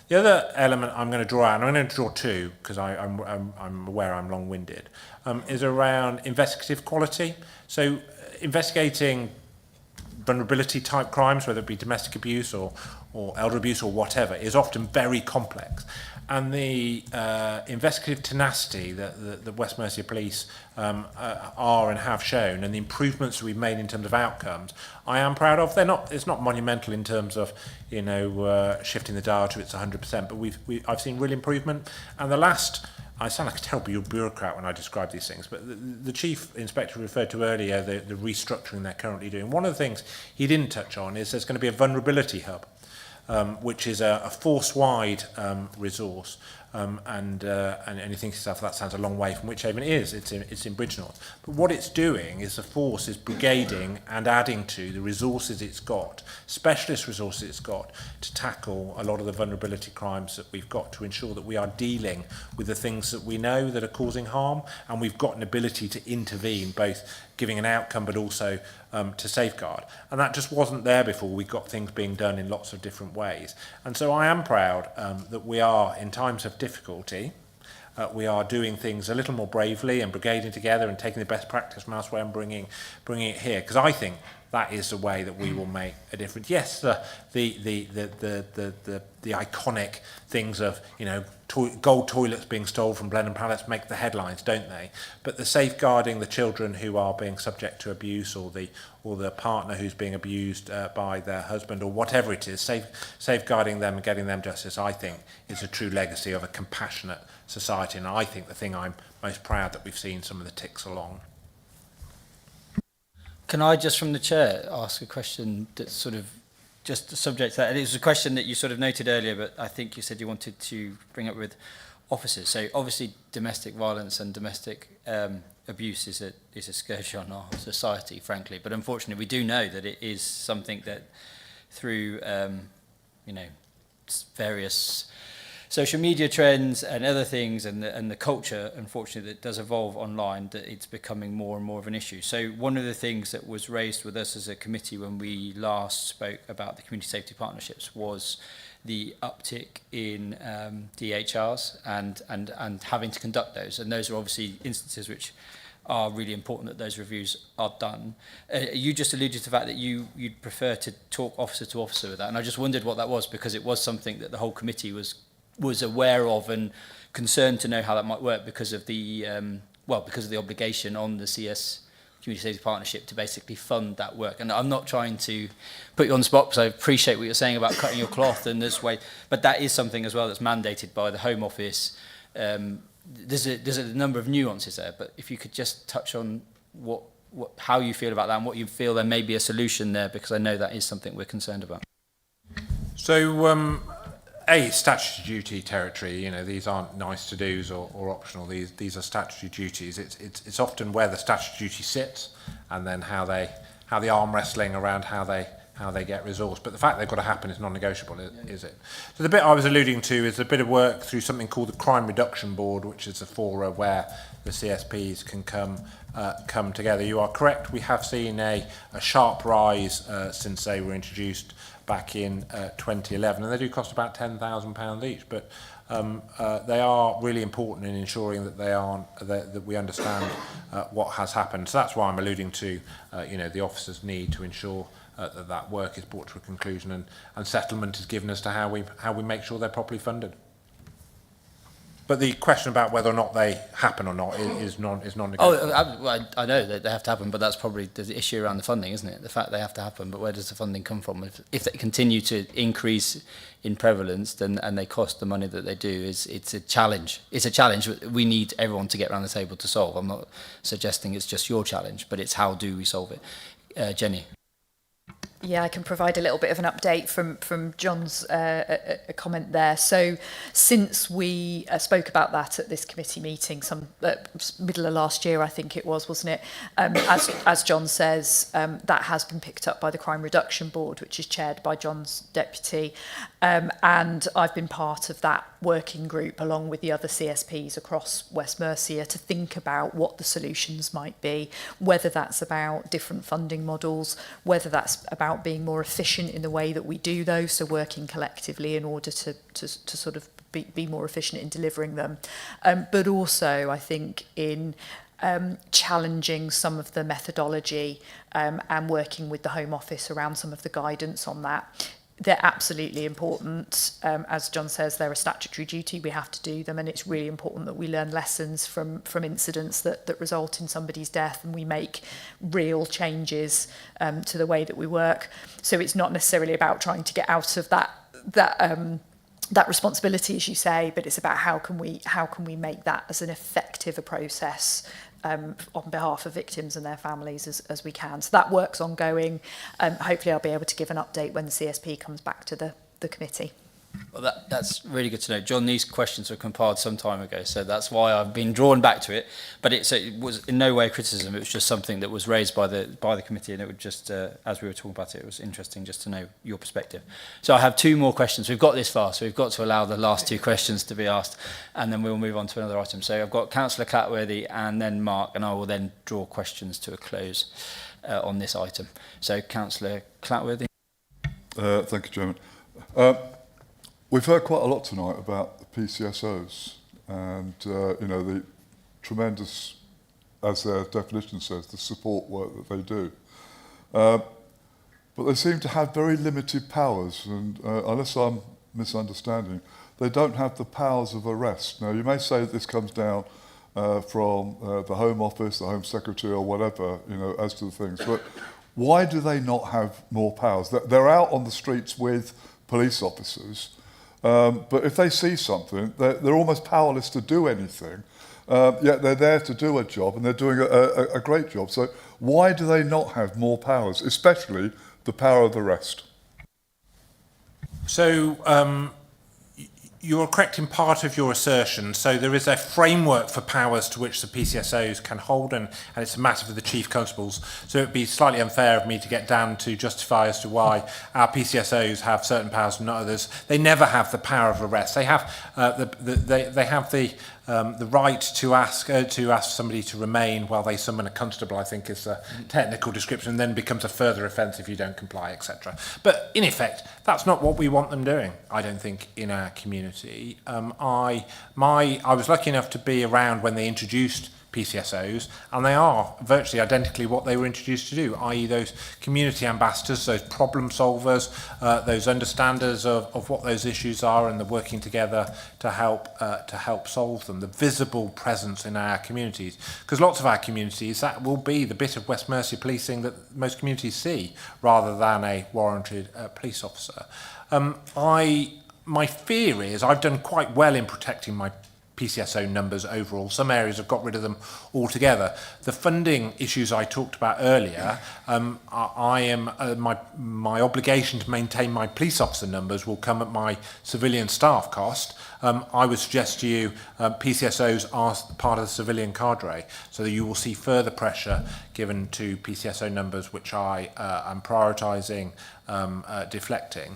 The other element I'm going to draw out, and I'm going to draw 2 because I'm aware I'm long-winded, is around investigative quality. So investigating vulnerability type crimes, whether it be domestic abuse or elder abuse or whatever, is often very complex. And the investigative tenacity that the West Mercia Police are and have shown, and the improvements that we've made in terms of outcomes, I am proud of. It's not monumental in terms of, shifting the dial to its 100%, but I've seen real improvement. And I sound like a terrible bureaucrat when I describe these things, but the Chief Inspector referred to earlier the restructuring they're currently doing. One of the things he didn't touch on is there's going to be a vulnerability hub, which is a force-wide resource. And you think to yourself, that sounds a long way from Wychavon. It is. It's in Bridgenorth. But what it's doing is the force is brigading and adding to the resources it's got, specialist resources it's got, to tackle a lot of the vulnerability crimes that we've got, to ensure that we are dealing with the things that we know that are causing harm, and we've got an ability to intervene, both giving an outcome but also to safeguard. And that just wasn't there before. We got things being done in lots of different ways. And so I am proud that we are, in times of difficulty, we are doing things a little more bravely and brigading together and taking the best practice from elsewhere and bringing it here, because I think that is the way that we will make a difference. Yes, the iconic things of, gold toilets being stolen from Blenheim Palace make the headlines, don't they? But the safeguarding the children who are being subject to abuse, or the partner who's being abused by their husband, or whatever it is, safeguarding them and getting them justice, I think, is a true legacy of a compassionate society. And I think the thing I'm most proud that we've seen some of the ticks along. Can I just, from the chair, ask a question that's sort of just subject to that? It was a question that you sort of noted earlier, but I think you said you wanted to bring up with officers. So obviously domestic violence and domestic abuse is a scourge on our society, frankly. But unfortunately, we do know that it is something that through, various social media trends and other things, and the culture, unfortunately, that does evolve online, that it's becoming more and more of an issue. So one of the things that was raised with us as a committee when we last spoke about the community safety partnerships was the uptick in DHRs and having to conduct those. And those are obviously instances which are really important that those reviews are done. You just alluded to the fact that you'd prefer to talk officer to officer with that, and I just wondered what that was, because it was something that the whole committee was aware of and concerned to know how that might work because of the obligation on the CS Community Safety Partnership to basically fund that work. And I'm not trying to put you on the spot, because I appreciate what you're saying about cutting your cloth and this way, but that is something as well that's mandated by the Home Office. There's a number of nuances there, but if you could just touch on how you feel about that and what you feel there may be a solution there, because I know that is something we're concerned about. So, statutory duty territory. These aren't nice to do's or optional. These are statutory duties. It's often where the statutory duty sits, and then how the arm wrestling around how they get resourced. But the fact they've got to happen is non-negotiable, is it? So the bit I was alluding to is a bit of work through something called the Crime Reduction Board, which is a fora where the CSPs can come together. You are correct. We have seen a sharp rise since they were introduced back in 2011, and they do cost about £10,000 each, but they are really important in ensuring that that we understand what has happened. So that's why I'm alluding to the officers' need to ensure that work is brought to a conclusion and settlement is given as to how we make sure they're properly funded. But the question about whether or not they happen or not is non-negotiable. I know that they have to happen, but that's probably the issue around the funding, isn't it? The fact they have to happen, but where does the funding come from? If they continue to increase in prevalence, and they cost the money that they do, it's a challenge. It's a challenge we need everyone to get around the table to solve. I'm not suggesting it's just your challenge, but it's how do we solve it. Jenny. Yeah, I can provide a little bit of an update from John's a comment there. So since we spoke about that at this committee meeting, some middle of last year, I think it was, wasn't it? As John says, that has been picked up by the Crime Reduction Board, which is chaired by John's deputy. And I've been part of that working group along with the other CSPs across West Mercia to think about what the solutions might be, whether that's about different funding models, whether that's about being more efficient in the way that we do those, so working collectively in order to sort of be more efficient in delivering them. But also, I think, in challenging some of the methodology and working with the Home Office around some of the guidance on that. They're absolutely important. As John says, they're a statutory duty. We have to do them, and it's really important that we learn lessons from incidents that result in somebody's death, and we make real changes to the way that we work. So it's not necessarily about trying to get out of that responsibility, as you say, but it's about how can we make that as an effective a process on behalf of victims and their families as we can. So that work's ongoing. Hopefully I'll be able to give an update when the CSP comes back to the committee. Well, that's really good to know. John, these questions were compiled some time ago, so that's why I've been drawn back to it. But it was in no way a criticism. It was just something that was raised by the committee, and it would just, as we were talking about it, it was interesting just to know your perspective. So I have two more questions. We've got this far, so we've got to allow the last two questions to be asked, and then we'll move on to another item. So I've got Councillor Clatworthy and then Mark, and I will then draw questions to a close on this item. So Councillor Clatworthy. Thank you, Chairman. We've heard quite a lot tonight about the PCSOs and, the tremendous, as their definition says, the support work that they do. But they seem to have very limited powers, and unless I'm misunderstanding, they don't have the powers of arrest. Now, you may say that this comes down from the Home Office, the Home Secretary, or whatever, as to the things. But why do they not have more powers? They're out on the streets with police officers, but if they see something, they're almost powerless to do anything, yet they're there to do a job, and they're doing a great job. So why do they not have more powers, especially the power of arrest? So you're correct in part of your assertion. So there is a framework for powers to which the PCSOs can hold, and it's a matter for the chief constables. So it would be slightly unfair of me to get down to justify as to why our PCSOs have certain powers and not others. They never have the power of arrest. They have they have the right to ask somebody to remain while they summon a constable, I think is a technical description, and then becomes a further offence if you don't comply, etc. But in effect, that's not what we want them doing, I don't think, in our community. I was lucky enough to be around when they introduced PCSOs, and they are virtually identically what they were introduced to do, i.e. those community ambassadors, those problem solvers, those understanders of what those issues are, and the working together to help solve them, the visible presence in our communities. Because lots of our communities, that will be the bit of West Mercia policing that most communities see, rather than a warranted police officer. My fear is I've done quite well in protecting my PCSO numbers overall. Some areas have got rid of them altogether. The funding issues I talked about earlier, my obligation to maintain my police officer numbers will come at my civilian staff cost. I would suggest to you PCSOs are part of the civilian cadre, so that you will see further pressure given to PCSO numbers, which I am prioritising deflecting.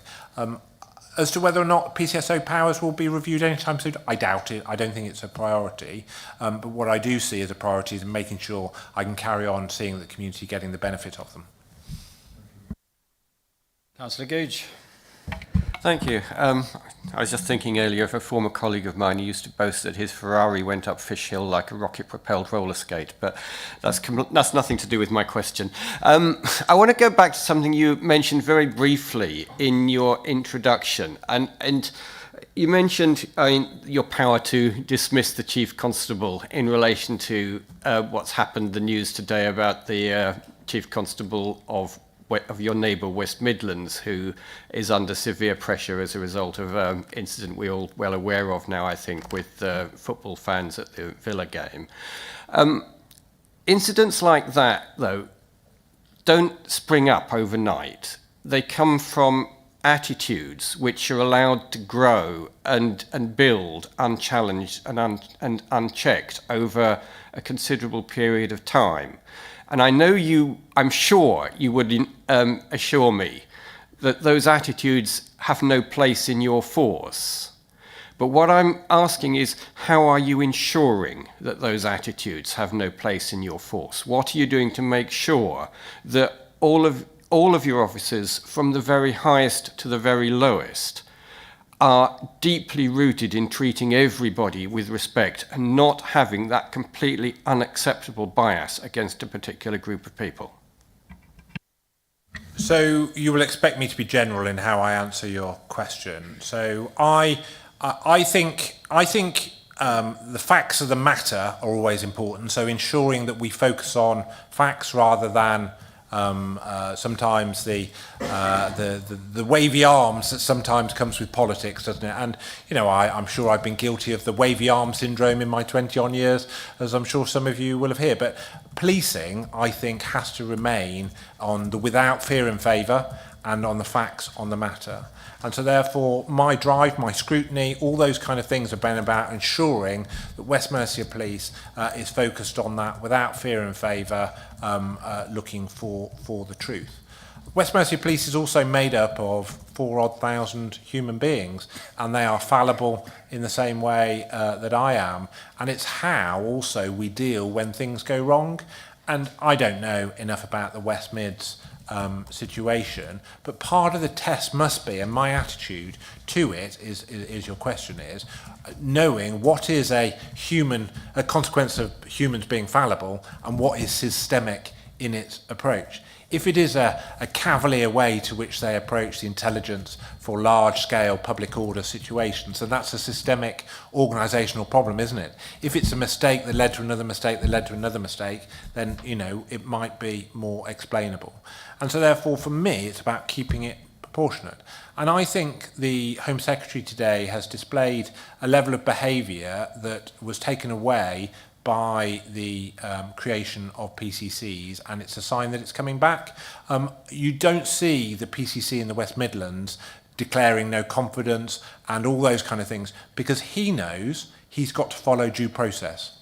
As to whether or not PCSO powers will be reviewed anytime soon, I doubt it. I don't think it's a priority. But what I do see as a priority is making sure I can carry on seeing the community getting the benefit of them. Councillor Googe. Thank you. I was just thinking earlier of a former colleague of mine who used to boast that his Ferrari went up Fish Hill like a rocket-propelled roller skate, but that's nothing to do with my question. I want to go back to something you mentioned very briefly in your introduction, and you mentioned your power to dismiss the Chief Constable in relation to what's happened, the news today about the Chief Constable of your neighbour West Midlands, who is under severe pressure as a result of an incident we're all well aware of now, I think, with football fans at the Villa game. Incidents like that, though, don't spring up overnight. They come from attitudes which are allowed to grow and build unchallenged and unchecked over a considerable period of time. And I'm sure you would assure me that those attitudes have no place in your force. But what I'm asking is, how are you ensuring that those attitudes have no place in your force? What are you doing to make sure that all of your officers, from the very highest to the very lowest, are deeply rooted in treating everybody with respect and not having that completely unacceptable bias against a particular group of people. So you will expect me to be general in how I answer your question. So I think the facts of the matter are always important. So ensuring that we focus on facts rather than sometimes the wavy arms that sometimes comes with politics, doesn't it? And you know, I'm sure I've been guilty of the wavy arm syndrome in my 20-on years, as I'm sure some of you will have heard. But policing, I think, has to remain on the without fear and favour and on the facts on the matter. And so therefore, my drive, my scrutiny, all those kind of things have been about ensuring that West Mercia Police is focused on that without fear and favour, looking for the truth. West Mercia Police is also made up of 4,000 human beings, and they are fallible in the same way that I am. And it's how also we deal when things go wrong. And I don't know enough about the West Mids situation, but part of the test must be, and my attitude to it is your question is, knowing what is a consequence of humans being fallible and what is systemic in its approach. If it is a cavalier way to which they approach the intelligence for large-scale public order situations, then that's a systemic organisational problem, isn't it? If it's a mistake that led to another mistake that led to another mistake, then, you know, it might be more explainable. And so therefore, for me, it's about keeping it proportionate. And I think the Home Secretary today has displayed a level of behaviour that was taken away by the creation of PCCs, and it's a sign that it's coming back. You don't see the PCC in the West Midlands declaring no confidence and all those kind of things, because he knows he's got to follow due process,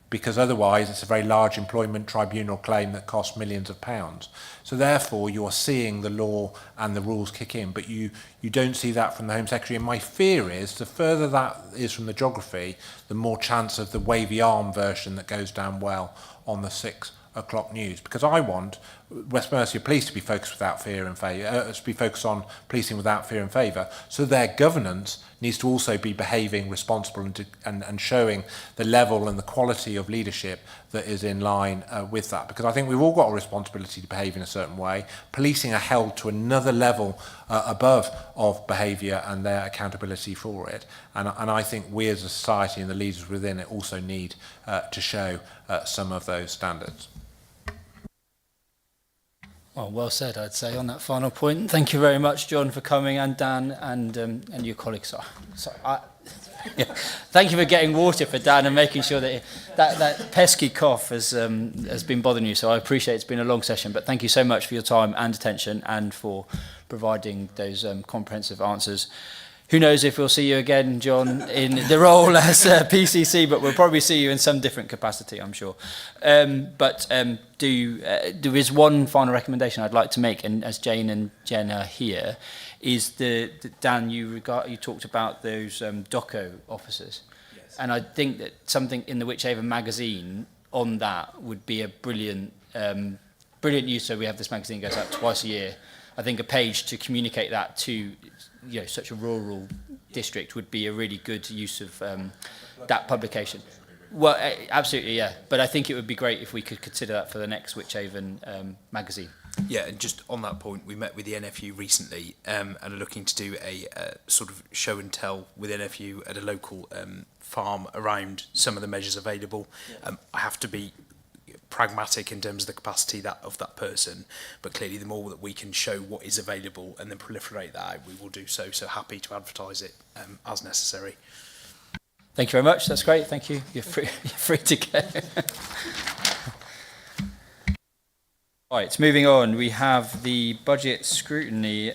because otherwise it's a very large employment tribunal claim that costs millions of pounds. So therefore you're seeing the law and the rules kick in, but you don't see that from the Home Secretary. And my fear is the further that is from the geography, the more chance of the wavy arm version that goes down well on the 6 o'clock news. Because I want West Mercia Police to be focused without fear and favour, to be focused on policing without fear and favour. So their governance needs to also be behaving responsible and showing the level and the quality of leadership that is in line with that. Because I think we've all got a responsibility to behave in a certain way. Policing are held to another level above of behaviour and their accountability for it. And I think we as a society and the leaders within it also need to show some of those standards. Well said, I'd say, on that final point. Thank you very much, John, for coming, and Dan, and your colleagues. Thank you for getting water for Dan and making sure that that pesky cough has been bothering you. So I appreciate it's been a long session, but thank you so much for your time and attention and for providing those comprehensive answers. Who knows if we'll see you again, John, in the role as PCC, but we'll probably see you in some different capacity, I'm sure. There is one final recommendation I'd like to make, and as Jane and Jen are here, is Dan, you talked about those DOCO officers. Yes. And I think that something in the Wychavon magazine on that would be a brilliant use. So we have this magazine goes out twice a year. I think a page to communicate that to such a rural district would be a really good use of that publication. Well, absolutely, yeah. But I think it would be great if we could consider that for the next Wychavon magazine. Yeah, and just on that point, we met with the NFU recently and are looking to do a sort of show and tell with NFU at a local farm around some of the measures available. I have to be pragmatic in terms of the capacity of that person, but clearly the more that we can show what is available and then proliferate that out, we will do so. So happy to advertise it as necessary. Thank you very much. That's great. Thank you. You're free to go. Right, moving on. We have the budget scrutiny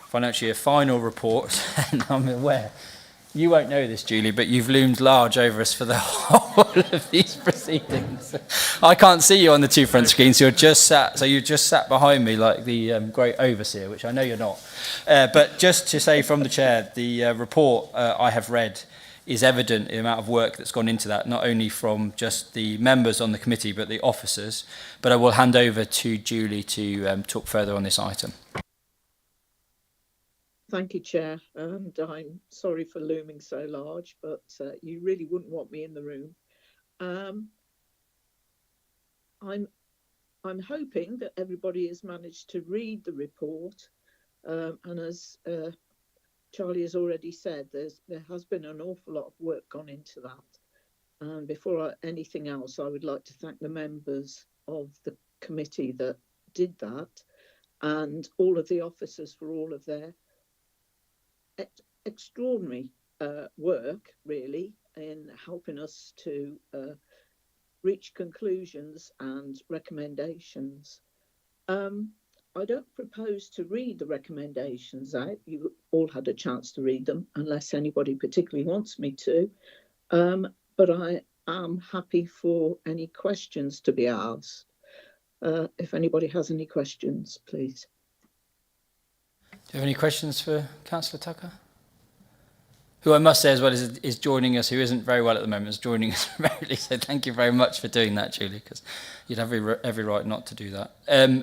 financial year final report, and I'm aware. You won't know this, Julie, but you've loomed large over us for the whole of these proceedings. I can't see you on the two front screens. You're just sat behind me like the great overseer, which I know you're not. But just to say from the chair, the report I have read is evident in the amount of work that's gone into that, not only from just the members on the committee, but the officers. But I will hand over to Julie to talk further on this item. Thank you, Chair, and I'm sorry for looming so large, but you really wouldn't want me in the room. I'm hoping that everybody has managed to read the report, and as Charlie has already said, there has been an awful lot of work gone into that. And before anything else, I would like to thank the members of the committee that did that, and all of the officers for all of their extraordinary work, really, in helping us to reach conclusions and recommendations. I don't propose to read the recommendations out. You all had a chance to read them, unless anybody particularly wants me to. But I am happy for any questions to be asked. If anybody has any questions, please. Do you have any questions for Councillor Tucker? Who I must say as well is joining us, who isn't very well at the moment, is joining us remotely. So thank you very much for doing that, Julie, because you'd have every right not to do that.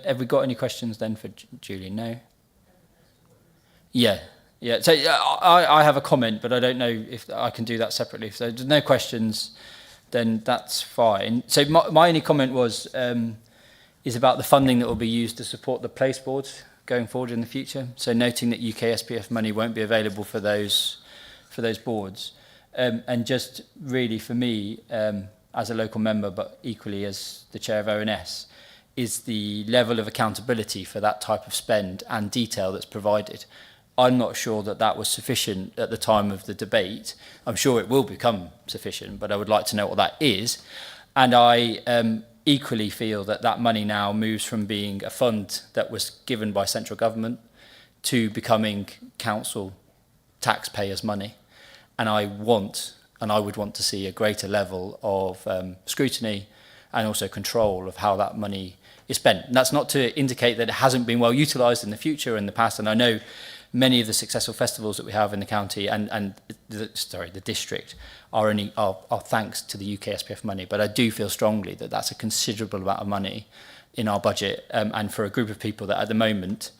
Have we got any questions then for Julie? No? Yeah. So I have a comment, but I don't know if I can do that separately. So if there's no questions, then that's fine. So my only comment was is about the funding that will be used to support the place boards going forward in the future. So noting that UK SPF money won't be available for those boards. And just really for me, as a local member, but equally as the chair of ONS, is the level of accountability for that type of spend and detail that's provided. I'm not sure that that was sufficient at the time of the debate. I'm sure it will become sufficient, but I would like to know what that is. And I equally feel that that money now moves from being a fund that was given by central government to becoming council taxpayers' money. And I would want to see a greater level of scrutiny and also control of how that money is spent. And that's not to indicate that it hasn't been well utilised in the future, in the past. And I know many of the successful festivals that we have in the county and the district are thanks to the UK SPF money. But I do feel strongly that that's a considerable amount of money in our budget, and for a group of people that at the moment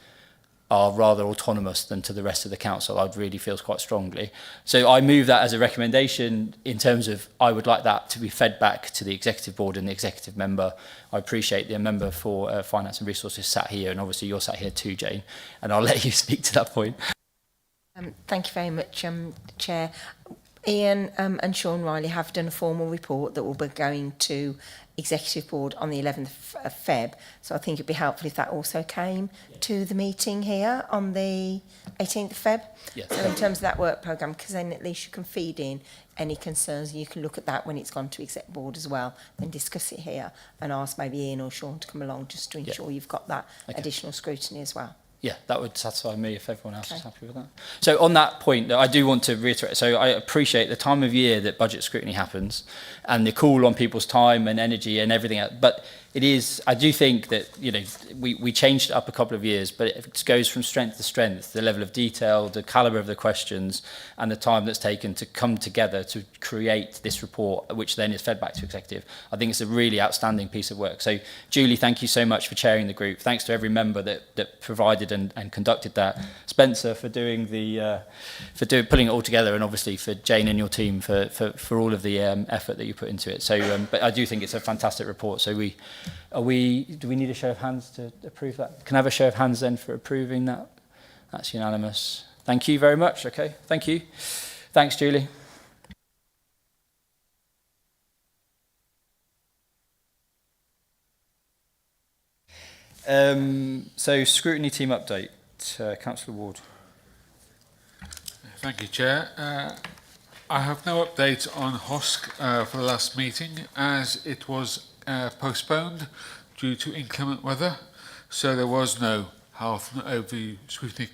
are rather autonomous than to the rest of the council, I'd really feel quite strongly. So I move that as a recommendation in terms of I would like that to be fed back to the executive board and the executive member. I appreciate the member for Finance and Resources sat here, and obviously you're sat here too, Jane, and I'll let you speak to that point. Thank you very much, Chair. Ian and Sean Riley have done a formal report that will be going to Executive Board on the 11th of Feb. So I think it'd be helpful if that also came to the meeting here on the 18th of Feb. Yes. So in terms of that work programme, because then at least you can feed in any concerns, and you can look at that when it's gone to Exec Board as well, and discuss it here, and ask maybe Ian or Sean to come along just to ensure you've got that additional scrutiny as well. Yeah, that would satisfy me if everyone else is happy with that. So on that point, I do want to reiterate, so I appreciate the time of year that budget scrutiny happens and the call on people's time and energy and everything else. But it is, I do think that, we changed it up a couple of years, but it goes from strength to strength, the level of detail, the calibre of the questions, and the time that's taken to come together to create this report, which then is fed back to executive. I think it's a really outstanding piece of work. So, Julie, thank you so much for chairing the group. Thanks to every member that provided and conducted that. Spencer for doing putting it all together, and obviously for Jane and your team for all of the effort that you put into it. So, but I do think it's a fantastic report. So do we need a show of hands to approve that? Can I have a show of hands then for approving that? That's unanimous. Thank you very much. Okay, thank you. Thanks, Julie. So scrutiny team update, Councillor Ward. Thank you, Chair. I have no update on HOSC for the last meeting, as it was postponed due to inclement weather, so there was no health overview scrutiny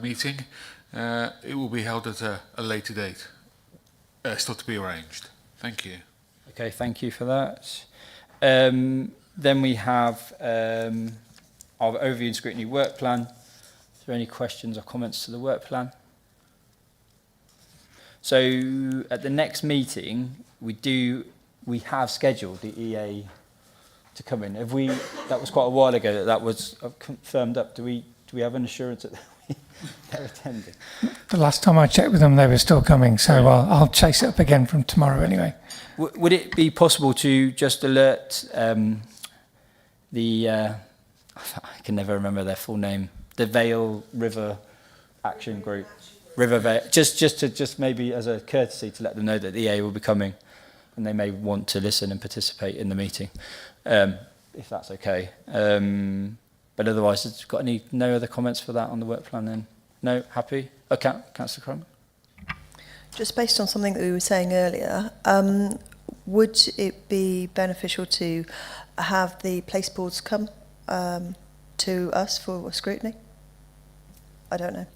meeting. It will be held at a later date, still to be arranged. Thank you. Okay, thank you for that. Then we have our overview and scrutiny work plan. Is there any questions or comments to the work plan? So at the next meeting, we have scheduled the EA to come in. That was quite a while ago that was confirmed up. Do we have an assurance that They're attending. The last time I checked with them, they were still coming, so I'll chase it up again from tomorrow anyway. Would it be possible to just alert I can never remember their full name, the Vale River Action Group, River Vale, just maybe as a courtesy to let them know that the EA will be coming, and they may want to listen and participate in the meeting, if that's okay. But otherwise, has got no other comments for that on the work plan then? No, happy? Okay, Councillor Crum. Just based on something that we were saying earlier, would it be beneficial to have the place boards come to us for scrutiny? I don't know.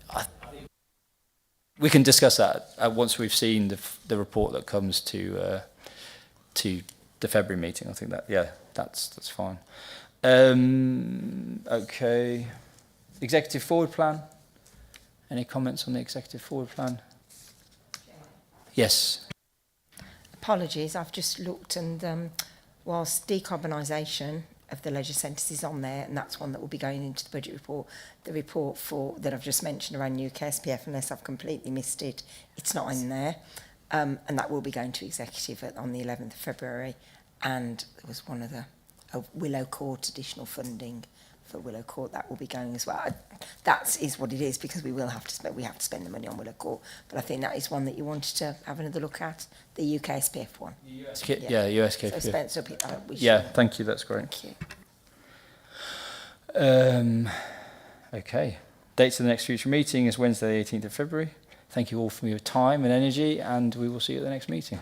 We can discuss that once we've seen the report that comes to the February meeting. I think that's fine. Okay. Executive forward plan. Any comments on the executive forward plan? Yes. Apologies, I've just looked, and whilst decarbonisation of the leisure centres is on there, and that's one that will be going into the budget report, the report that I've just mentioned around UK SPF, unless I've completely missed it, it's not in there, and that will be going to executive on the 11th of February, and there was one other, Willow Court additional funding for Willow Court, that will be going as well. That is what it is, because we have to spend the money on Willow Court, but I think that is one that you wanted to have another look at, the UK SPF one. US So Spencer, thank you, that's great. Thank you. Okay, dates of the next future meeting is Wednesday the 18th of February. Thank you all for your time and energy, and we will see you at the next meeting.